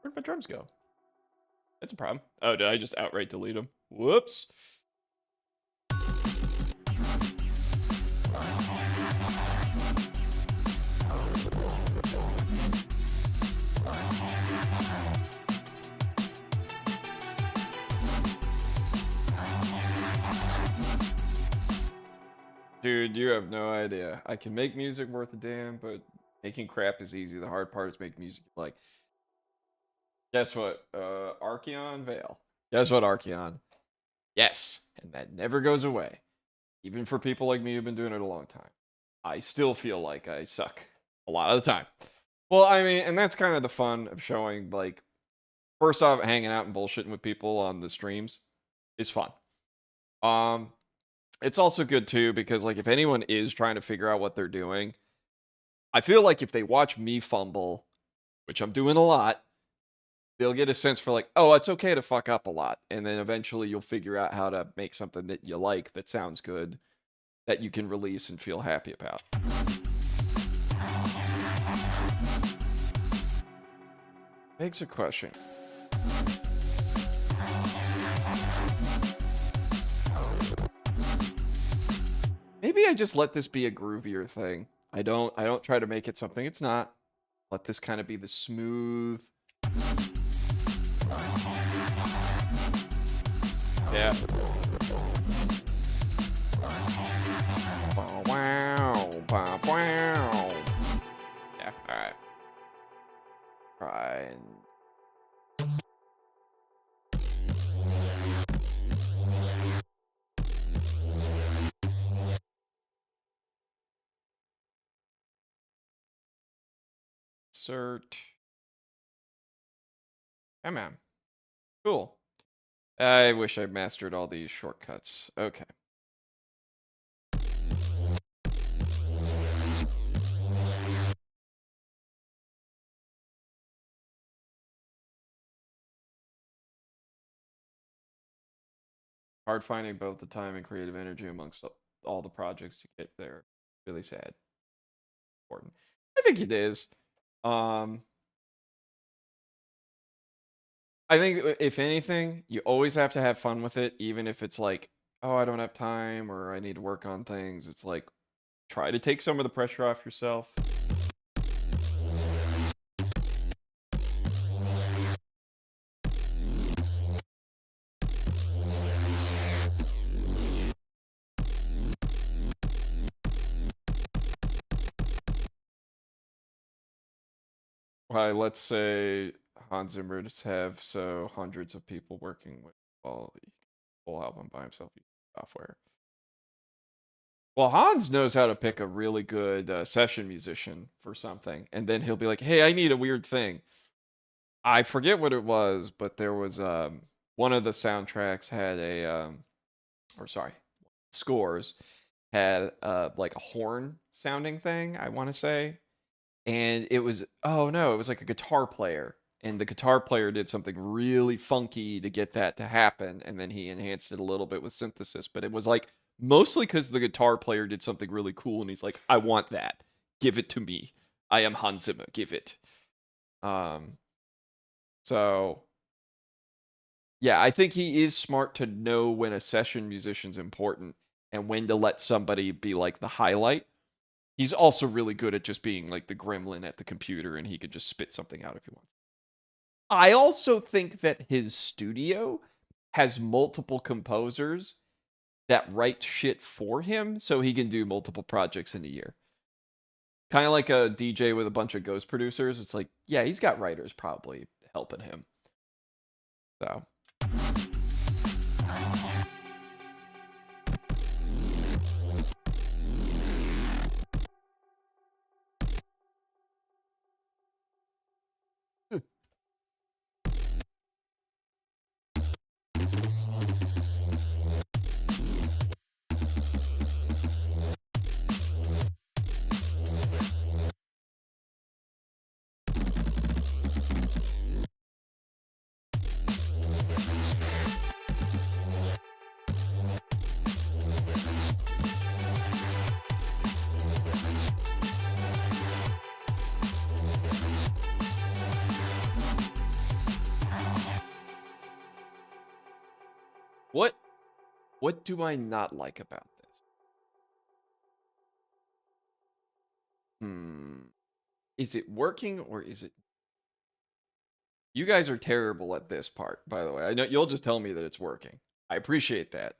Where'd my drums go? That's a problem. Oh, did I just outright delete them? Whoops. Dude, you have no idea. I can make music worth a damn, but making crap is easy. The hard part is making music like. Guess what? Archeon Veil. Guess what, Archeon? Yes, and that never goes away. Even for people like me who've been doing it a long time. I still feel like I suck a lot of the time. Well, I mean, and that's kind of the fun of showing, like, first off, hanging out and bullshitting with people on the streams is fun. It's also good too because, like, if anyone is trying to figure out what they're doing, I feel like if they watch me fumble, which I'm doing a lot, they'll get a sense for like, oh, it's okay to fuck up a lot. And then eventually you'll figure out how to make something that you like, that sounds good, that you can release and feel happy about. Begs a question. Maybe I just let this be a groovier thing. I don't try to make it something it's not. Let this kind of be the smooth. Yeah. Wow. Wow. Yeah, alright. Try and insert. Come on. Cool. I wish I mastered all these shortcuts. Okay. Hard finding both the time and creative energy amongst all the projects to get there. Really sad. Important. I think it is. I think if anything, you always have to have fun with it, even if it's like, oh, I don't have time or I need to work on things. It's like, try to take some of the pressure off yourself. Why, let's say Hans Zimmer just have hundreds of people working with all the whole album by himself using software. Well, Hans knows how to pick a really good session musician for something, and then he'll be like, "Hey, I need a weird thing." I forget what it was, but there was one of the soundtracks had or sorry, scores had like a horn sounding thing, I want to say. And it was, oh no, it was like a guitar player. And the guitar player did something really funky to get that to happen. And then he enhanced it a little bit with synthesis. But it was like mostly because the guitar player did something really cool. And he's like, I want that. Give it to me. I am Hans Zimmer. Give it. Um, so yeah, I think he is smart to know when a session musician's important and when to let somebody be like the highlight. He's also really good at just being like the gremlin at the computer and he could just spit something out if he wants. I also think that his studio has multiple composers that write shit for him so he can do multiple projects in a year. Kind of like a DJ with a bunch of ghost producers. It's like, yeah, he's got writers probably helping him. So. What do I not like about this? Is it working or is it? You guys are terrible at this part, by the way. I know you'll just tell me that it's working. I appreciate that.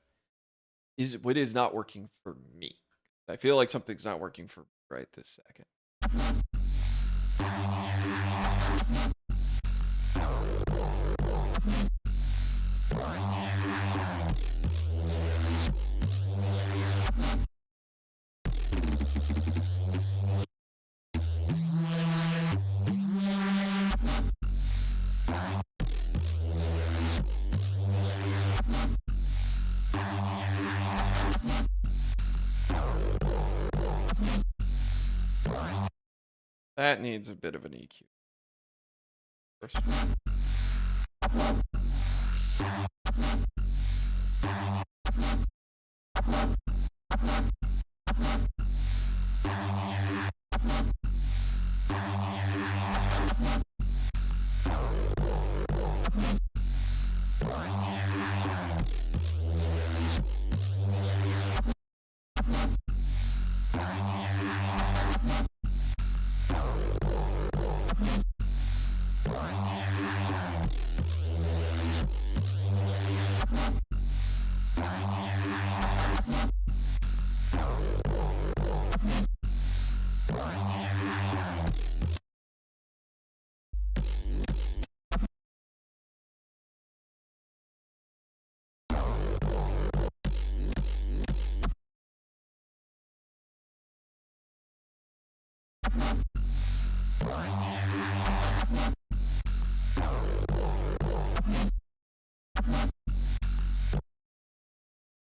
What is not working for me? I feel like something's not working for me right this second. That needs a bit of an EQ. First.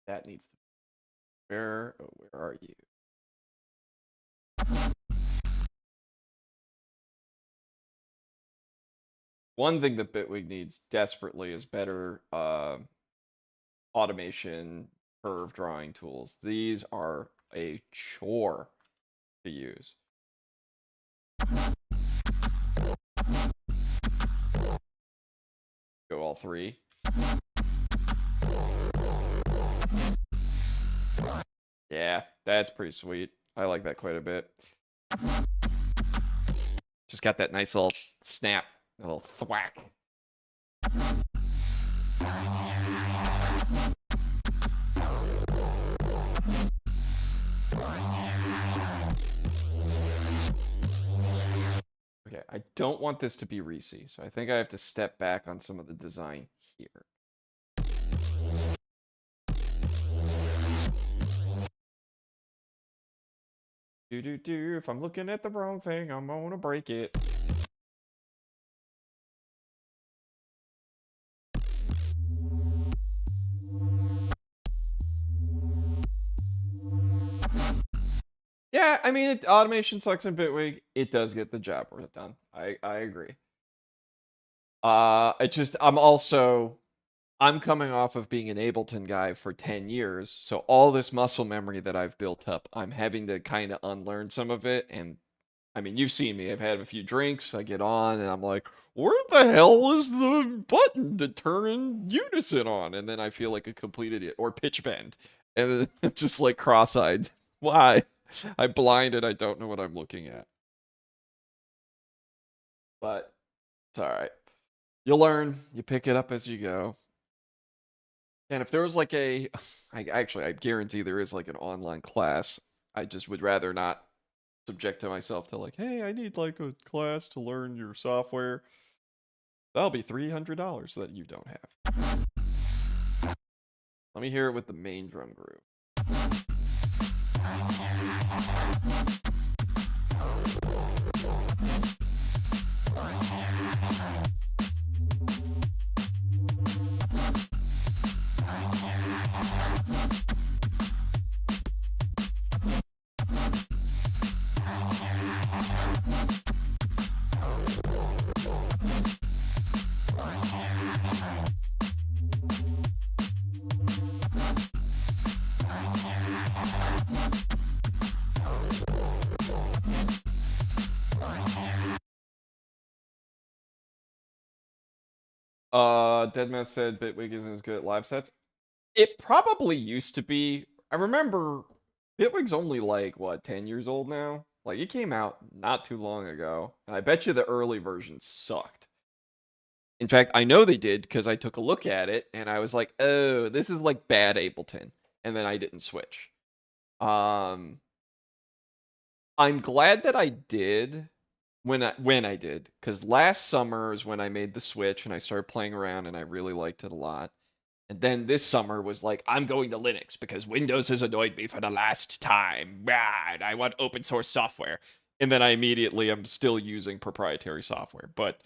That needs to. Where are you? One thing that Bitwig needs desperately is better automation curve drawing tools. These are a chore to use. Go all three. Yeah, that's pretty sweet. I like that quite a bit. Just got that nice little snap, a little thwack. Okay, I don't want this to be Reese, so I think I have to step back on some of the design here. If I'm looking at the wrong thing, I'm gonna break it. Yeah, I mean, automation sucks in Bitwig. It does get the job done. I agree. I'm coming off of being an Ableton guy for 10 years, so all this muscle memory that I've built up, I'm having to kind of unlearn some of it. And I mean, you've seen me. I've had a few drinks. I get on, and I'm like, where the hell is the button to turn unison on? And then I feel like a complete idiot. Or pitch bend. And I'm just like cross-eyed. Why? I'm blind and I don't know what I'm looking at. But it's all right. You'll learn. You pick it up as you go. And if there was like I guarantee there is like an online class. I just would rather not subject to myself to like, hey, I need like a class to learn your software. That'll be $300 that you don't have. Let me hear it with the main drum groove. Deadman said Bitwig isn't as good at live sets. It probably used to be. I remember Bitwig's only like what 10 years old now. Like it came out not too long ago, and I bet you the early version sucked. In fact, I know they did because I took a look at it and I was like, "Oh, this is like bad Ableton," and then I didn't switch. I'm glad that I did when I did, because last summer is when I made the switch and I started playing around and I really liked it a lot. And then this summer was like, I'm going to Linux because Windows has annoyed me for the last time. And I want open source software. And then I immediately am still using proprietary software. But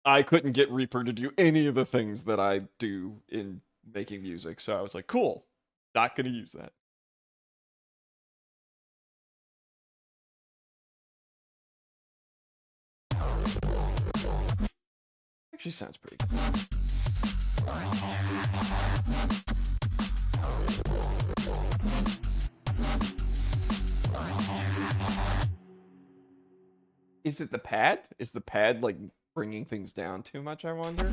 I couldn't get Reaper to do any of the things that I do in making music. So I was like, cool, not going to use that. Actually sounds pretty good. Is it the pad? Is the pad like bringing things down too much, I wonder?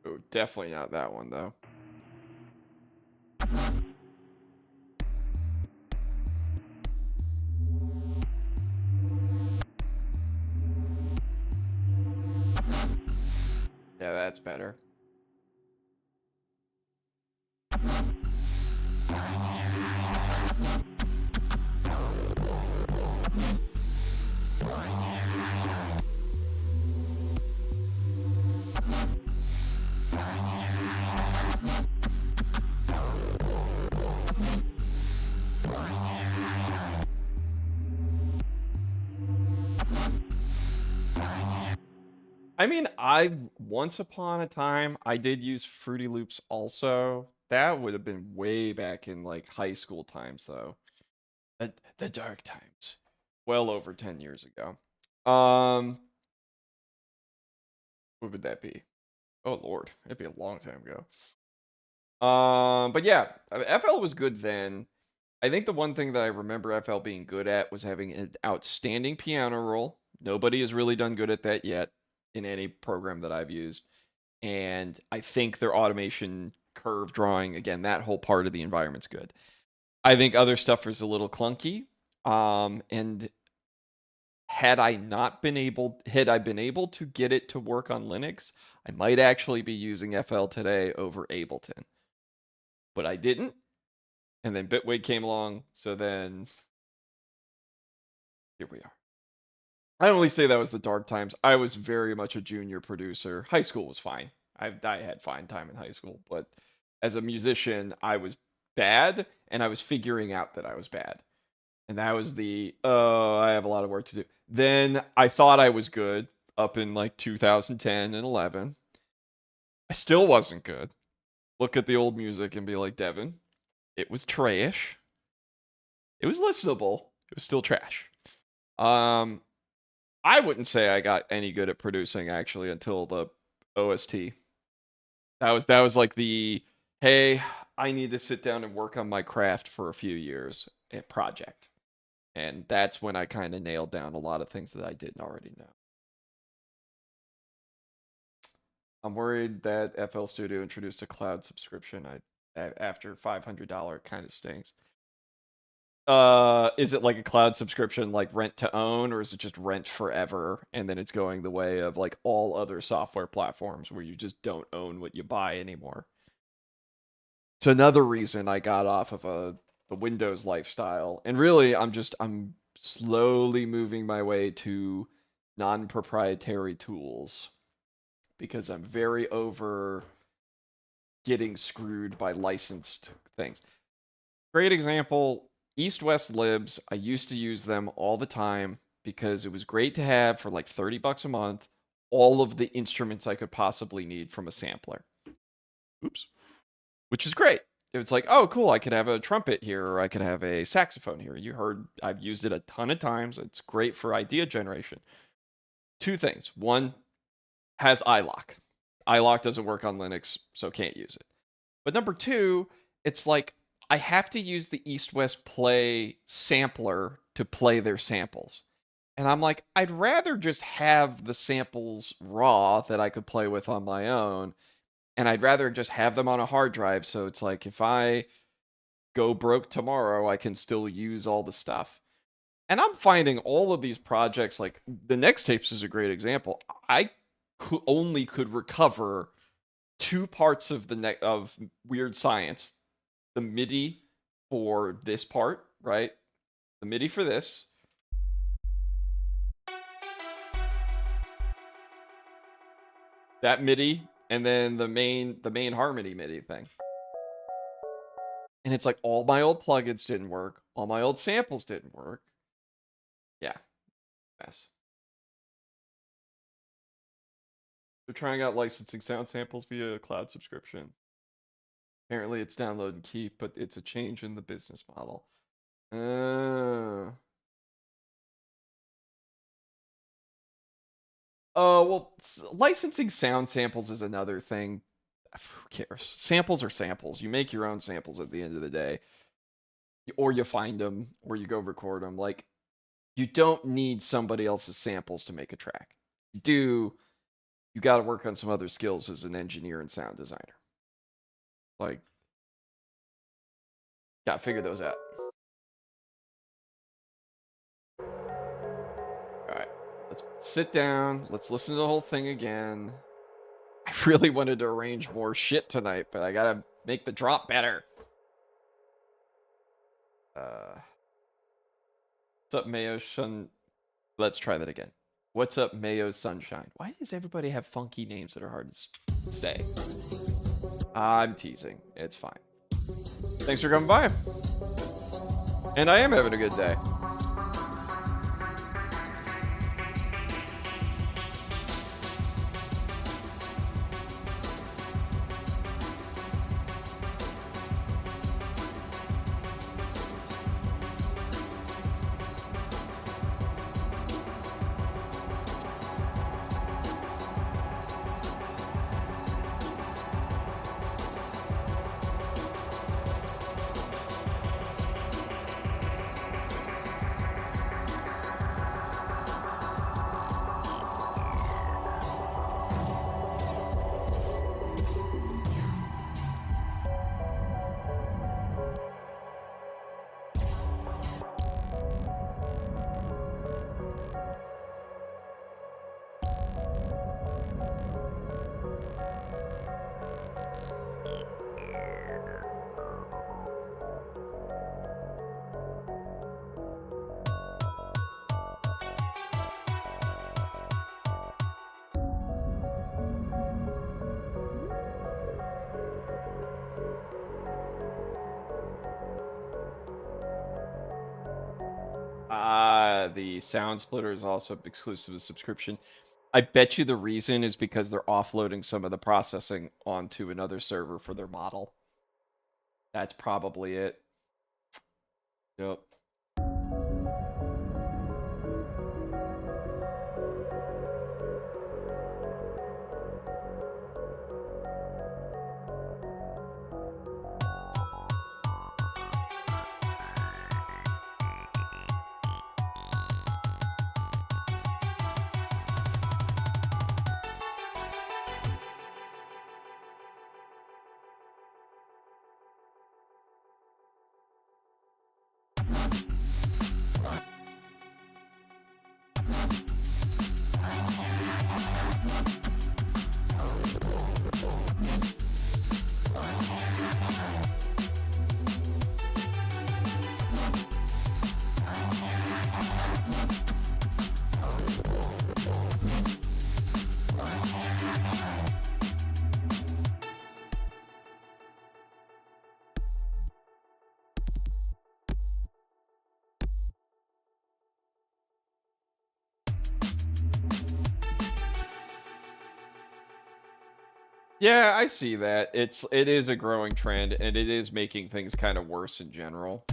Oh, definitely not that one though. Yeah, that's better. I mean, once upon a time I did use Fruity Loops also. That would have been way back in like high school times though. The dark times. Well over 10 years ago. What would that be? Oh lord, it'd be a long time ago. But yeah, FL was good then. I think the one thing that I remember FL being good at was having an outstanding piano roll. Nobody has really done good at that yet in any program that I've used. And I think their automation curve drawing, again, that whole part of the environment's good. I think other stuff is a little clunky. And had I been able to get it to work on Linux, I might actually be using FL today over Ableton. But I didn't. And then Bitwig came along, so then here we are. I don't really say that was the dark times. I was very much a junior producer. High school was fine. I had fine time in high school, but as a musician, I was bad, and I was figuring out that I was bad. And that was I have a lot of work to do. Then I thought I was good up in like 2010 and 11. I still wasn't good. Look at the old music and be like, Devin, it was trash. It was listenable. It was still trash. I wouldn't say I got any good at producing actually until the OST. That was like the, hey, I need to sit down and work on my craft for a few years project. And that's when I kind of nailed down a lot of things that I didn't already know. I'm worried that FL Studio introduced a cloud subscription. After $500 kind of stinks. Is it like a cloud subscription like rent to own, or is it just rent forever and then it's going the way of like all other software platforms where you just don't own what you buy anymore? It's another reason I got off of the Windows lifestyle. And really I'm slowly moving my way to non-proprietary tools because I'm very over getting screwed by licensed things. Great example, East-West libs. I used to use them all the time because it was great to have for like $30 a month all of the instruments I could possibly need from a sampler. Oops. Which is great. It's like, oh, cool, I could have a trumpet here, or I could have a saxophone here. You heard I've used it a ton of times. It's great for idea generation. Two things. One, has iLok. iLok doesn't work on Linux, so can't use it. But number two, it's like, I have to use the East-West Play sampler to play their samples. And I'm like, I'd rather just have the samples raw that I could play with on my own. And I'd rather just have them on a hard drive. So it's like, if I go broke tomorrow, I can still use all the stuff. And I'm finding all of these projects, like the Nextapes is a great example. I only could recover two parts of of Weird Science. The MIDI for this part, right? The MIDI for this. That MIDI, and then the main harmony MIDI thing. And it's like all my old plugins didn't work. All my old samples didn't work. Yeah. Yes. They're trying out licensing sound samples via a cloud subscription. Apparently it's download and keep, but it's a change in the business model. Oh, well, licensing sound samples is another thing. Who cares? Samples are samples. You make your own samples at the end of the day. Or you find them, or you go record them. Like, you don't need somebody else's samples to make a track. You got to work on some other skills as an engineer and sound designer. Like, gotta figure those out. Alright, let's sit down. Let's listen to the whole thing again. I really wanted to arrange more shit tonight, but I gotta make the drop better. What's up, Mayo Shun? Let's try that again. What's up, Mayo Sunshine? Why does everybody have funky names that are hard to say? I'm teasing. It's fine. Thanks for coming by. And I am having a good day. the sound splitter is also exclusive to subscription. I bet you the reason is because they're offloading some of the processing onto another server for their model. That's probably it. Yep. Yeah, I see that. It is a growing trend, and it is making things kind of worse in general.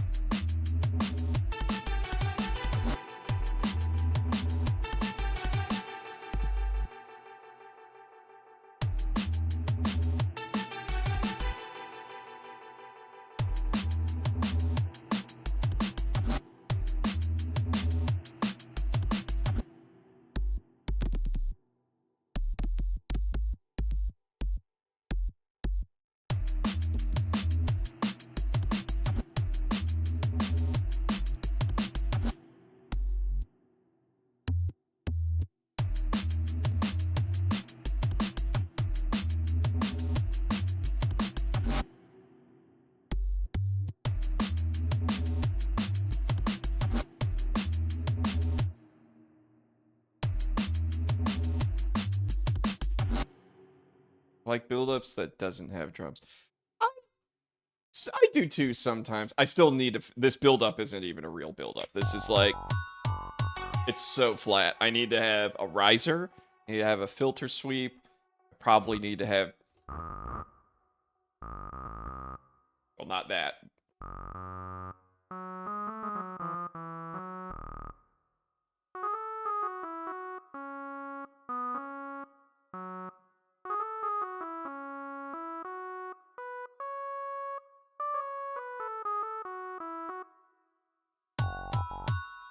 Like buildups that doesn't have drums. I do too sometimes. I still need this buildup isn't even a real buildup. This is like, it's so flat. I need to have a riser. I need to have a filter sweep. I probably need to have, well, not that.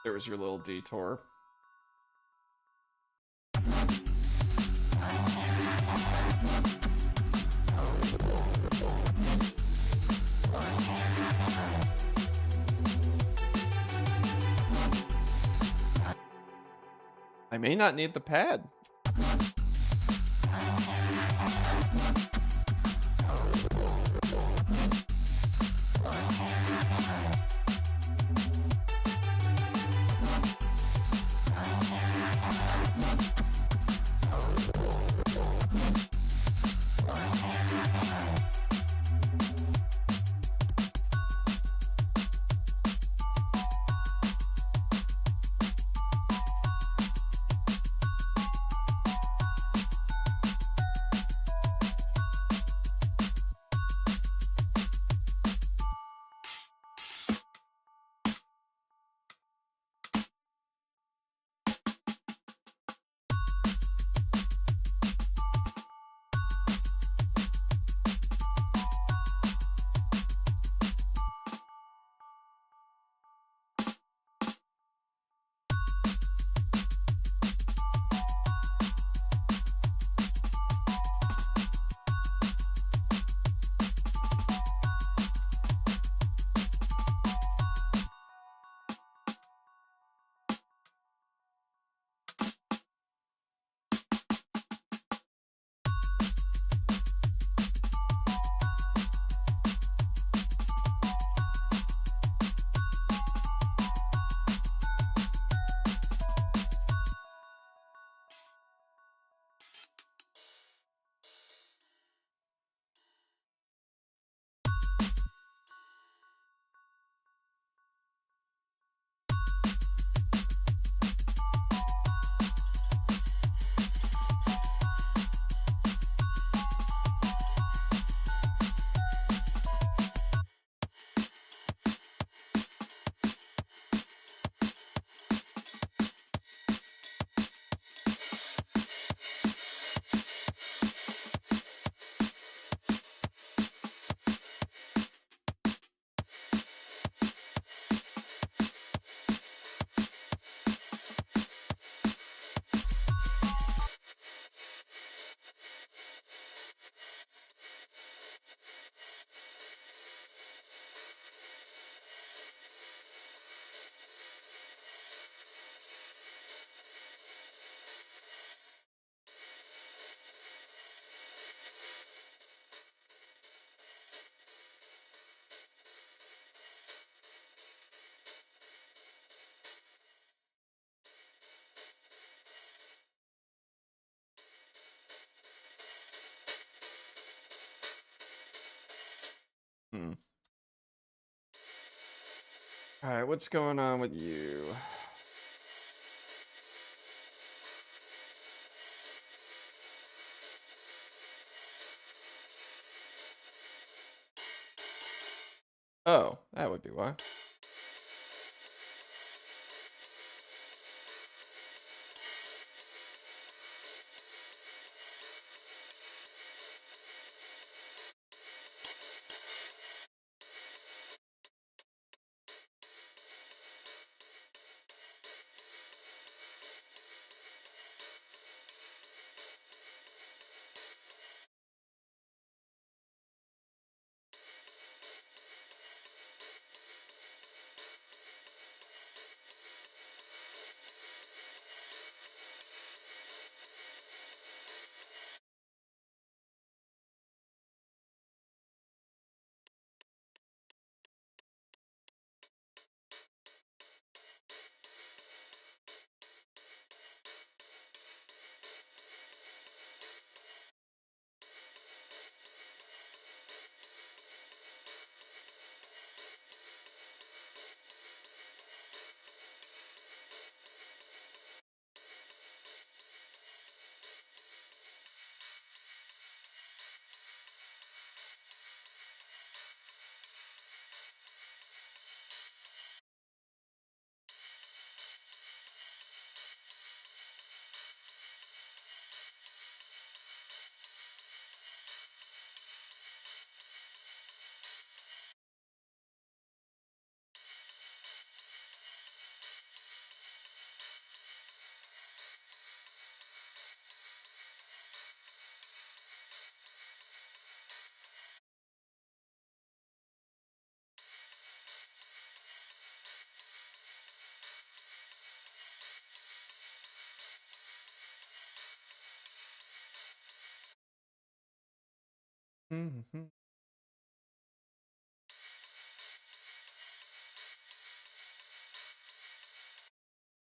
There was your little detour. I may not need the pad. All right, what's going on with you? Oh, that would be why. Mm-hmm.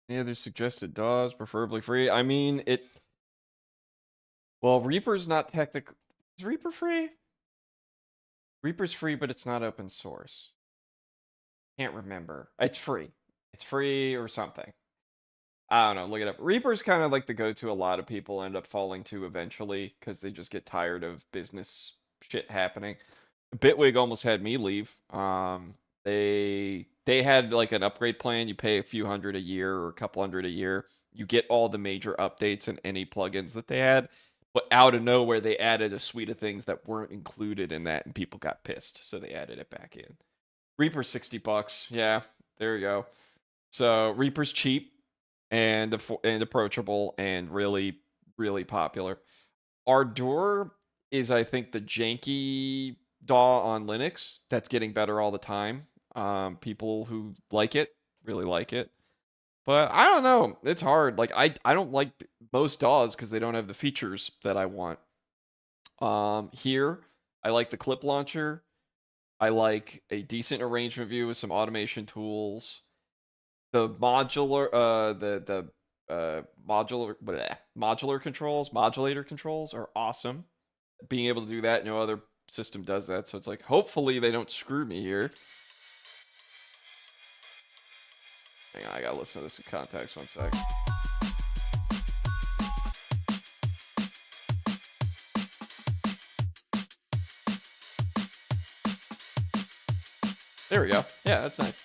Any other suggested DAWs, preferably free? I mean, it. Well, Reaper's not technically. Is Reaper free? Reaper's free, but it's not open source. Can't remember. It's free. It's free or something. I don't know. Look it up. Reaper's kind of like the go-to a lot of people end up falling to eventually because they just get tired of business shit happening. Bitwig almost had me leave. They had like an upgrade plan. You pay a few hundred a year or a couple hundred a year. You get all the major updates and any plugins that they had. But out of nowhere, they added a suite of things that weren't included in that, and people got pissed, so they added it back in. Reaper's $60. Yeah, there you go. So Reaper's cheap and approachable and really, really popular. Ardor is, I think, the janky DAW on Linux that's getting better all the time. People who like it really like it. But I don't know. It's hard. Like I don't like most DAWs because they don't have the features that I want. Here, I like the clip launcher. I like a decent arrangement view with some automation tools. The modular, modulator controls are awesome. Being able to do that, no other system does that. So it's like, hopefully they don't screw me here. Hang on, I gotta listen to this in context 1 sec. There we go. Yeah, that's nice.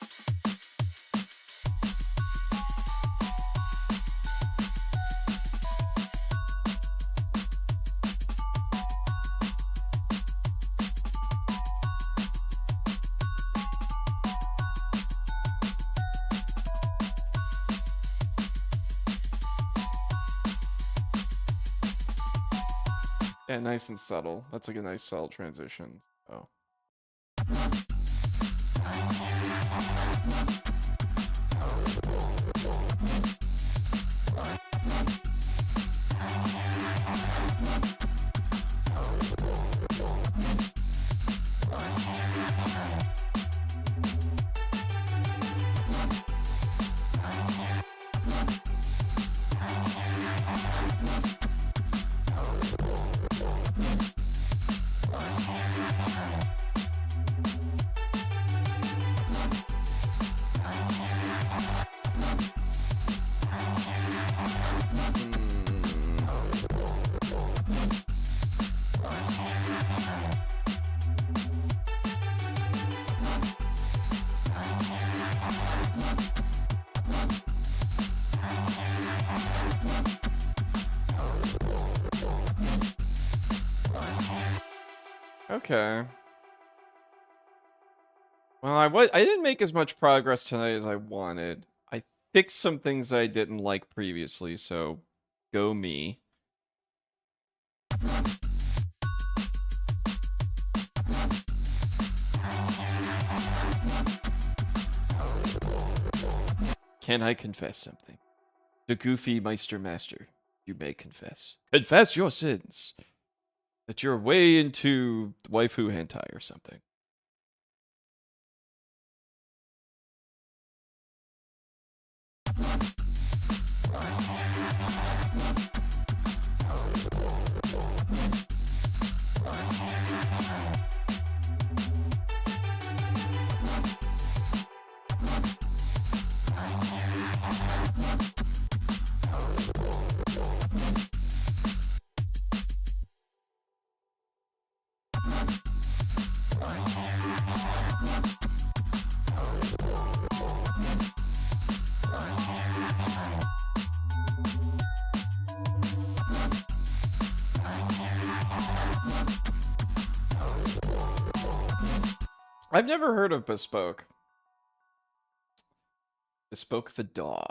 Yeah, nice and subtle. That's like a nice subtle transition. Oh. Okay. Well, I didn't make as much progress tonight as I wanted. I fixed some things I didn't like previously, so go me. Can I confess something? The goofy Meister Master, you may confess. Confess your sins. That you're way into waifu hentai or something. I've never heard of Bespoke. Bespoke the DAW.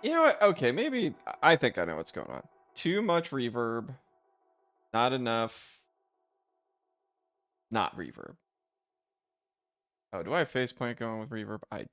You know what? Okay, maybe I think I know what's going on. Too much reverb, not enough. Not reverb. Oh, do I have facepoint going with reverb? I do.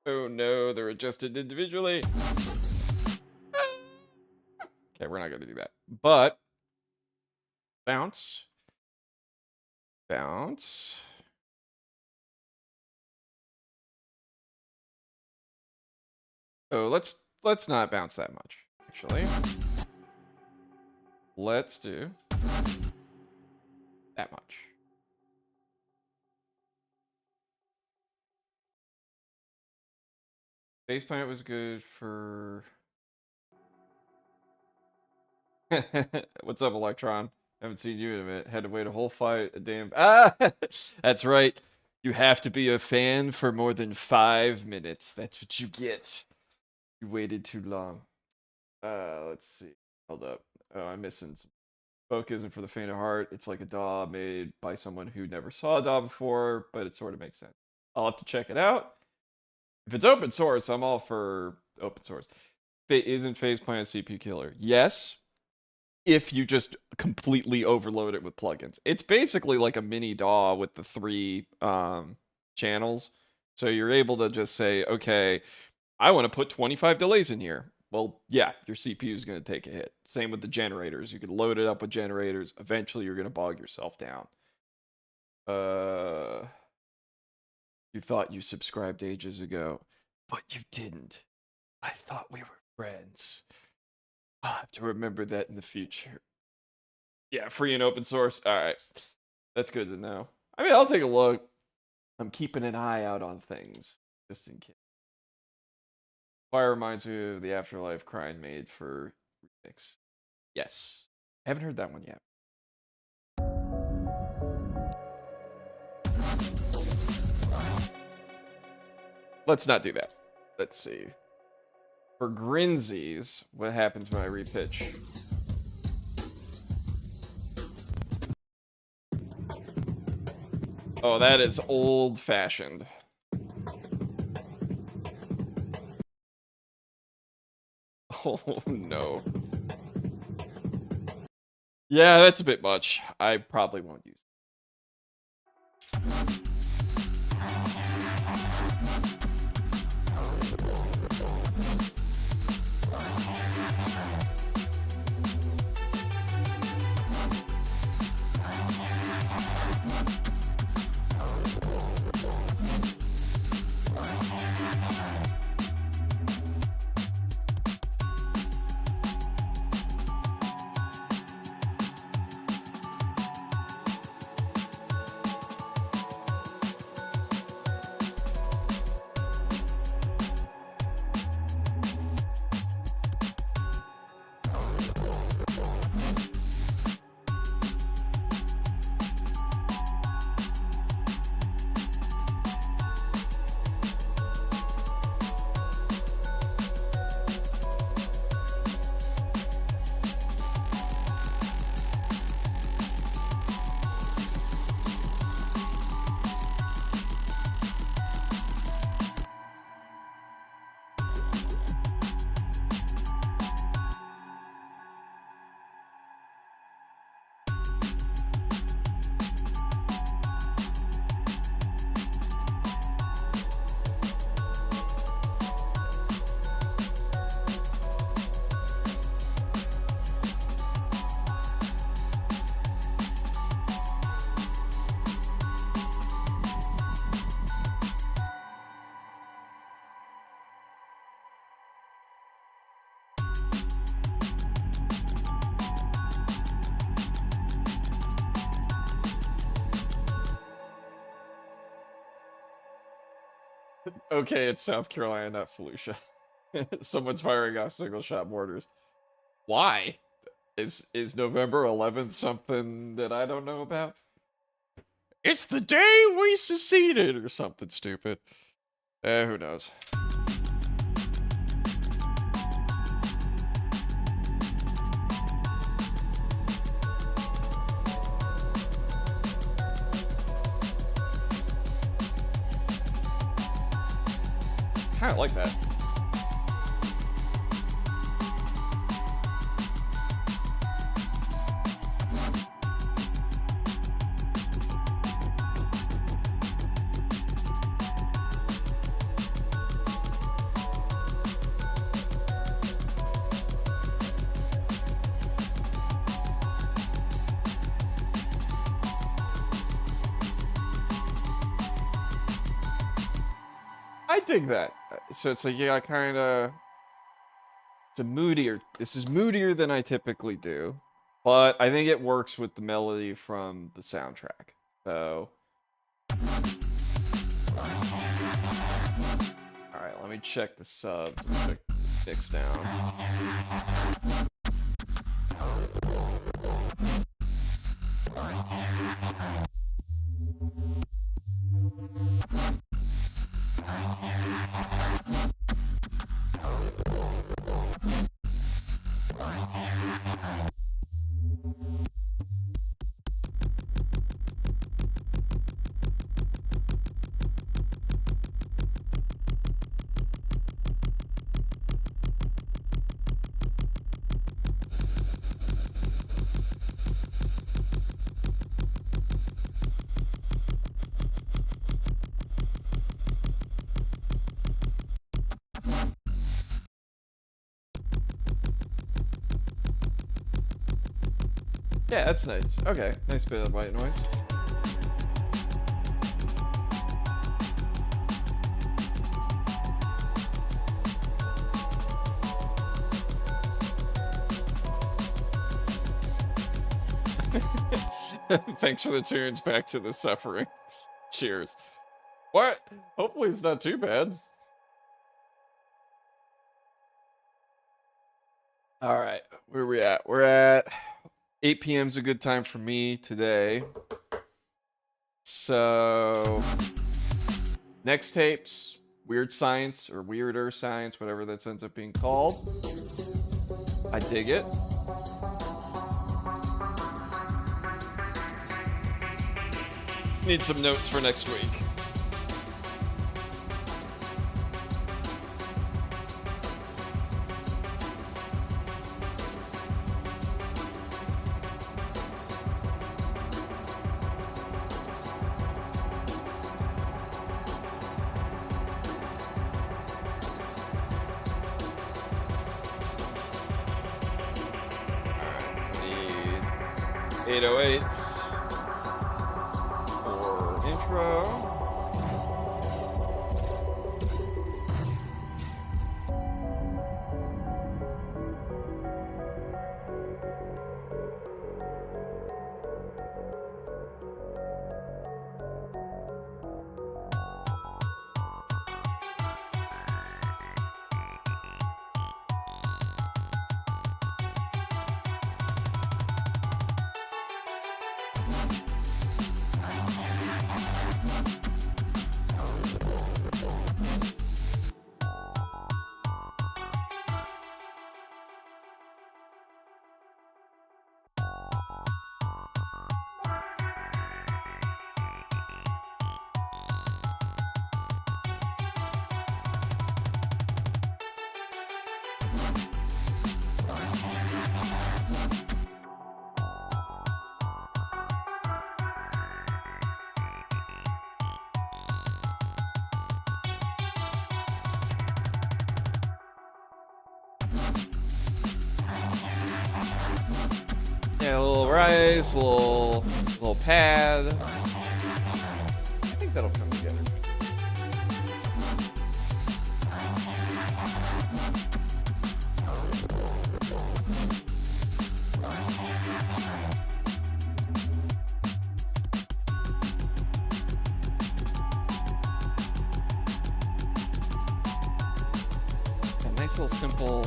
Oh no, they're adjusted individually. Okay, we're not going to do that. But bounce. Bounce. Oh, let's not bounce that much, actually. Let's do that much. Base plant was good for... What's up, Electron? Haven't seen you in a minute. Had to wait a whole fight. A damn... Ah! That's right. You have to be a fan for more than 5 minutes. That's what you get. You waited too long. Let's see. Hold up. Oh, I'm missing some. Spoke isn't for the faint of heart. It's like a DAW made by someone who never saw a DAW before, but it sort of makes sense. I'll have to check it out. If it's open source, I'm all for open source. Isn't Faceplant a CPU killer? Yes, if you just completely overload it with plugins. It's basically like a mini DAW with the 3 channels. So you're able to just say, okay, I want to put 25 delays in here. Well, yeah, your CPU is going to take a hit. Same with the generators. You could load it up with generators. Eventually, you're going to bog yourself down. You thought you subscribed ages ago, but you didn't. I thought we were friends. I'll have to remember that in the future. Yeah, free and open source. All right. That's good to know. I mean, I'll take a look. I'm keeping an eye out on things, just in case. Fire reminds me of the Afterlife Crying made for remix. Yes. Haven't heard that one yet. Let's not do that. Let's see. For Grinzies, what happens when I repitch? Oh, that is old-fashioned. Oh, no. Yeah, that's a bit much. I probably won't use it. Okay, it's South Carolina, not Fallujah. Someone's firing off single-shot mortars. Why? Is November 11th something that I don't know about? It's the day we seceded, or something stupid. Who knows? Kind of like that. I dig that. So it's like, yeah, I kind of... It's a moodier... This is moodier than I typically do. But I think it works with the melody from the soundtrack. So... Alright, let me check the subs and check the mix down. Yeah, that's nice. Okay, nice bit of white noise. Thanks for the tunes. Back to the suffering. Cheers. What? Hopefully it's not too bad. All right, where are we at? We're at 8 p.m. is a good time for me today. So, Nextapes, Weird Science, or Weirder Science, whatever that ends up being called. I dig it. Need some notes for next week. Need 808s for intro. Yeah, a little rice, a little pad. I think that'll come together. A nice little simple.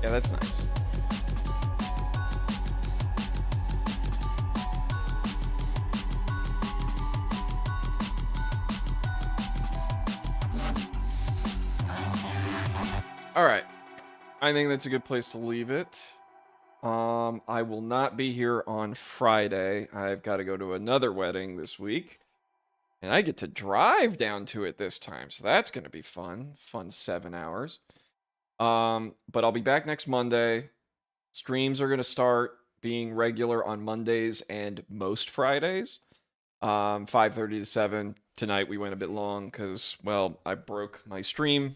Yeah, that's nice. All right. I think that's a good place to leave it. I will not be here on Friday. I've got to go to another wedding this week. And I get to drive down to it this time. So that's going to be fun. Fun 7 hours. But I'll be back next Monday. Streams are going to start being regular on Mondays and most Fridays. 5:30 to 7. Tonight we went a bit long because, well, I broke my stream.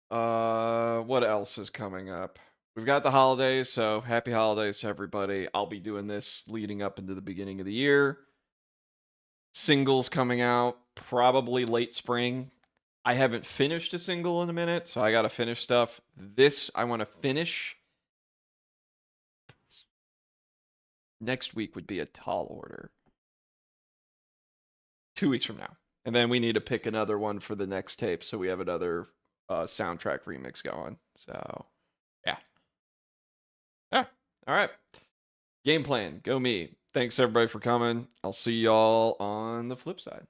What else is coming up? We've got the holidays, so happy holidays to everybody. I'll be doing this leading up into the beginning of the year. Singles coming out probably late spring. I haven't finished a single in a minute, so I got to finish stuff. This I want to finish. Next week would be a tall order. 2 weeks from now. And then we need to pick another one for the next tape, so we have another soundtrack remix going. So, yeah. Yeah. All right. Game plan. Go me. Thanks, everybody, for coming. I'll see y'all on the flip side.